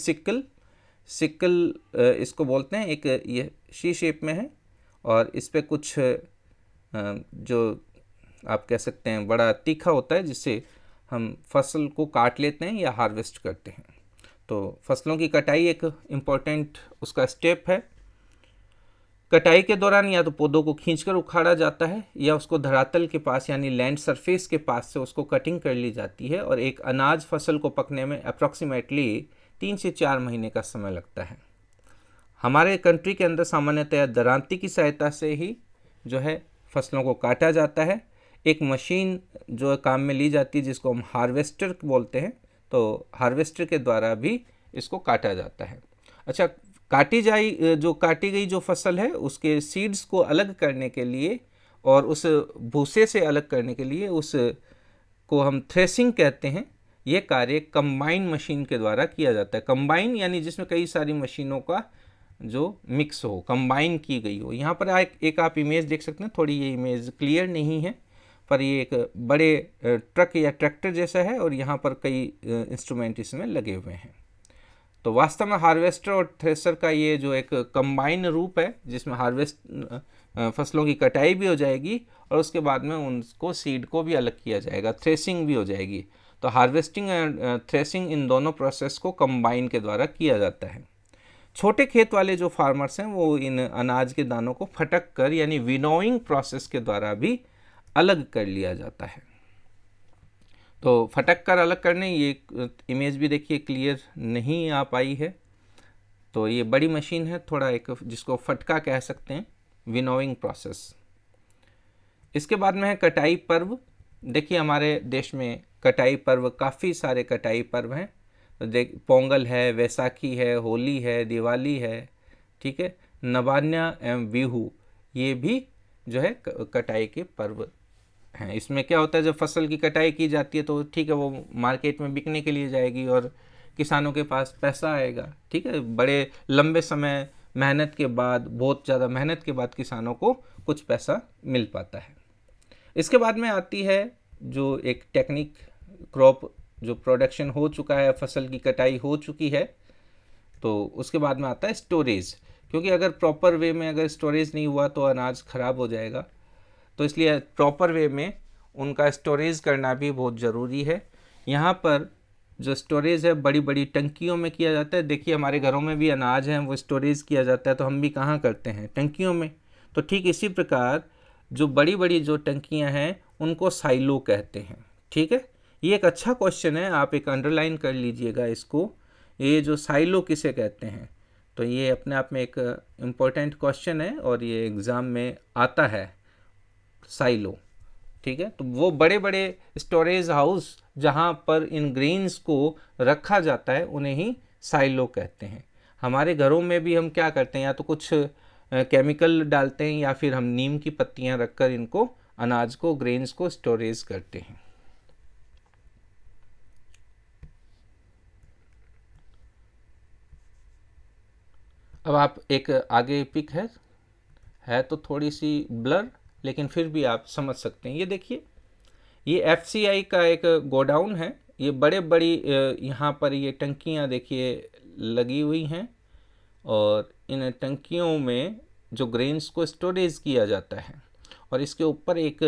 सिक्कल इसको बोलते हैं। एक ये सी शेप में है और इस पे कुछ जो आप कह सकते हैं बड़ा तीखा होता है, जिससे हम फसल को काट लेते हैं या हार्वेस्ट करते हैं। तो फसलों की कटाई एक इम्पॉर्टेंट उसका स्टेप है। कटाई के दौरान या तो पौधों को खींचकर उखाड़ा जाता है या उसको धरातल के पास यानी लैंड सरफेस के पास से उसको कटिंग कर ली जाती है, और एक अनाज फसल को पकने में अप्रॉक्सीमेटली 3 से 4 महीने का समय लगता है। हमारे कंट्री के अंदर सामान्यतः दरांती की सहायता से ही जो है फसलों को काटा जाता है। एक मशीन जो काम में ली जाती है जिसको हम हार्वेस्टर बोलते हैं, तो हार्वेस्टर के द्वारा भी इसको काटा जाता है। अच्छा, जो काटी गई जो फसल है उसके सीड्स को अलग करने के लिए और उस भूसे से अलग करने के लिए उसको हम थ्रेसिंग कहते हैं। ये कार्य कंबाइन मशीन के द्वारा किया जाता है। कंबाइन यानी जिसमें कई सारी मशीनों का जो मिक्स हो, कंबाइन की गई हो। यहाँ पर एक आप इमेज देख सकते हैं, थोड़ी ये इमेज क्लियर नहीं है, पर ये एक बड़े ट्रक या ट्रैक्टर जैसा है और यहाँ पर कई इंस्ट्रूमेंट इसमें लगे हुए हैं। तो वास्तव में हार्वेस्टर और थ्रेसर का ये जो एक कंबाइन रूप है जिसमें फसलों की कटाई भी हो जाएगी और उसके बाद में उनको सीड को भी अलग किया जाएगा, थ्रेसिंग भी हो जाएगी। तो हार्वेस्टिंग एंड थ्रेसिंग इन दोनों प्रोसेस को कंबाइन के द्वारा किया जाता है। छोटे खेत वाले जो फार्मर्स हैं वो इन अनाज के दानों को फटक कर यानी विनोइंग प्रोसेस के द्वारा भी अलग कर लिया जाता है। तो फटक कर अलग करने, ये इमेज भी देखिए क्लियर नहीं आ पाई है। तो ये बड़ी मशीन है, थोड़ा एक जिसको फटका कह सकते हैं, विनोइंग प्रोसेस। इसके बाद में है कटाई पर्व। देखिए हमारे देश में कटाई पर्व, काफ़ी सारे कटाई पर्व हैं। पोंगल है, वैसाखी है, होली है, दिवाली है, ठीक है, नवान्या एवं बिहू, ये भी जो है कटाई के पर्व हैं। इसमें क्या होता है, जब फसल की कटाई की जाती है तो ठीक है वो मार्केट में बिकने के लिए जाएगी और किसानों के पास पैसा आएगा, ठीक है। बड़े लंबे समय मेहनत के बाद, बहुत ज़्यादा मेहनत के बाद किसानों को कुछ पैसा मिल पाता है। इसके बाद में आती है जो एक टेक्निक, क्रॉप जो प्रोडक्शन हो चुका है, फसल की कटाई हो चुकी है, तो उसके बाद में आता है स्टोरेज। क्योंकि अगर प्रॉपर वे में अगर स्टोरेज नहीं हुआ तो अनाज ख़राब हो जाएगा, तो इसलिए प्रॉपर वे में उनका स्टोरेज करना भी बहुत ज़रूरी है। यहाँ पर जो स्टोरेज है बड़ी बड़ी टंकियों में किया जाता है। देखिए हमारे घरों में भी अनाज है वो स्टोरेज किया जाता है, तो हम भी कहाँ करते हैं, टंकियों में। तो ठीक इसी प्रकार जो बड़ी बड़ी जो टंकियाँ हैं उनको साइलो कहते हैं। ठीक है, ये एक अच्छा क्वेश्चन है, आप एक अंडरलाइन कर लीजिएगा इसको। ये जो साइलो किसे कहते हैं, तो ये अपने आप में एक इम्पोर्टेंट क्वेश्चन है और ये एग्ज़ाम में आता है, साइलो। ठीक है, तो वो बड़े बड़े स्टोरेज हाउस जहाँ पर इन ग्रेन्स को रखा जाता है उन्हें ही साइलो कहते हैं। हमारे घरों में भी हम क्या करते हैं, या तो कुछ केमिकल डालते हैं या फिर हम नीम की पत्तियां रखकर इनको, अनाज को, ग्रेन्स को स्टोरेज करते हैं। अब आप एक आगे पिक है तो थोड़ी सी ब्लर, लेकिन फिर भी आप समझ सकते हैं। ये देखिए, ये FCI का एक गोडाउन है। ये बड़े बड़ी यहाँ पर ये टंकियाँ देखिए लगी हुई हैं और इन टंकियों में जो ग्रेन्स को स्टोरेज किया जाता है और इसके ऊपर एक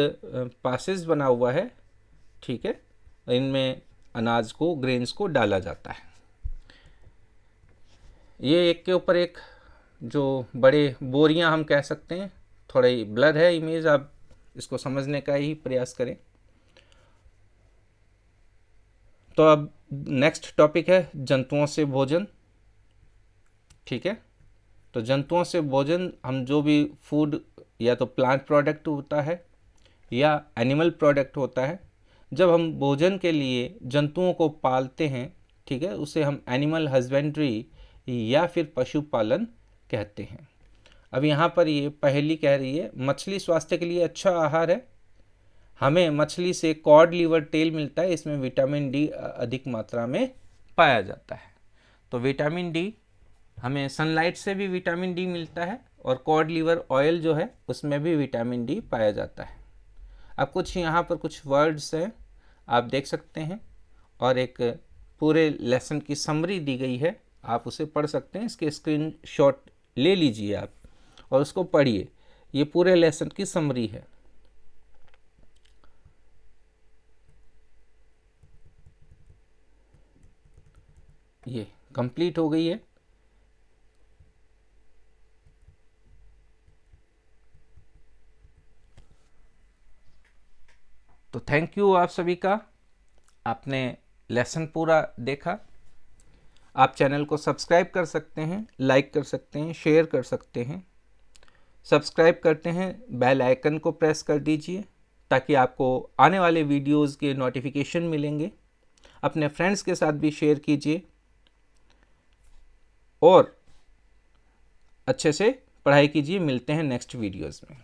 पासेज बना हुआ है। ठीक है, इनमें अनाज को, ग्रेन्स को डाला जाता है। ये एक के ऊपर एक जो बड़े बोरियां हम कह सकते हैं, थोड़ा ही ब्लर है इमेज, आप इसको समझने का ही प्रयास करें। तो अब नेक्स्ट टॉपिक है जंतुओं से भोजन। ठीक है, तो जंतुओं से भोजन, हम जो भी फूड या तो प्लांट प्रोडक्ट होता है या एनिमल प्रोडक्ट होता है, जब हम भोजन के लिए जंतुओं को पालते हैं, ठीक है, उसे हम एनिमल हस्बेंड्री या फिर पशुपालन कहते हैं। अब यहाँ पर ये पहेली कह रही है, मछली स्वास्थ्य के लिए अच्छा आहार है। हमें मछली से कॉड, लीवर, टेल मिलता है, इसमें विटामिन डी अधिक मात्रा में पाया जाता है। तो विटामिन डी, हमें सनलाइट से भी विटामिन डी मिलता है और कॉड लीवर ऑयल जो है उसमें भी विटामिन डी पाया जाता है। अब कुछ यहाँ पर कुछ वर्ड्स हैं, आप देख सकते हैं, और एक पूरे लेसन की समरी दी गई है, आप उसे पढ़ सकते हैं। इसके स्क्रीनशॉट ले लीजिए आप और उसको पढ़िए। ये पूरे लेसन की समरी है। ये कंप्लीट हो गई है। तो थैंक यू आप सभी का, आपने लेसन पूरा देखा। आप चैनल को सब्सक्राइब कर सकते हैं, लाइक कर सकते हैं, शेयर कर सकते हैं। सब्सक्राइब करते हैं, बेल आइकन को प्रेस कर दीजिए ताकि आपको आने वाले वीडियोस के नोटिफिकेशन मिलेंगे। अपने फ्रेंड्स के साथ भी शेयर कीजिए और अच्छे से पढ़ाई कीजिए। मिलते हैं नेक्स्ट वीडियोस में।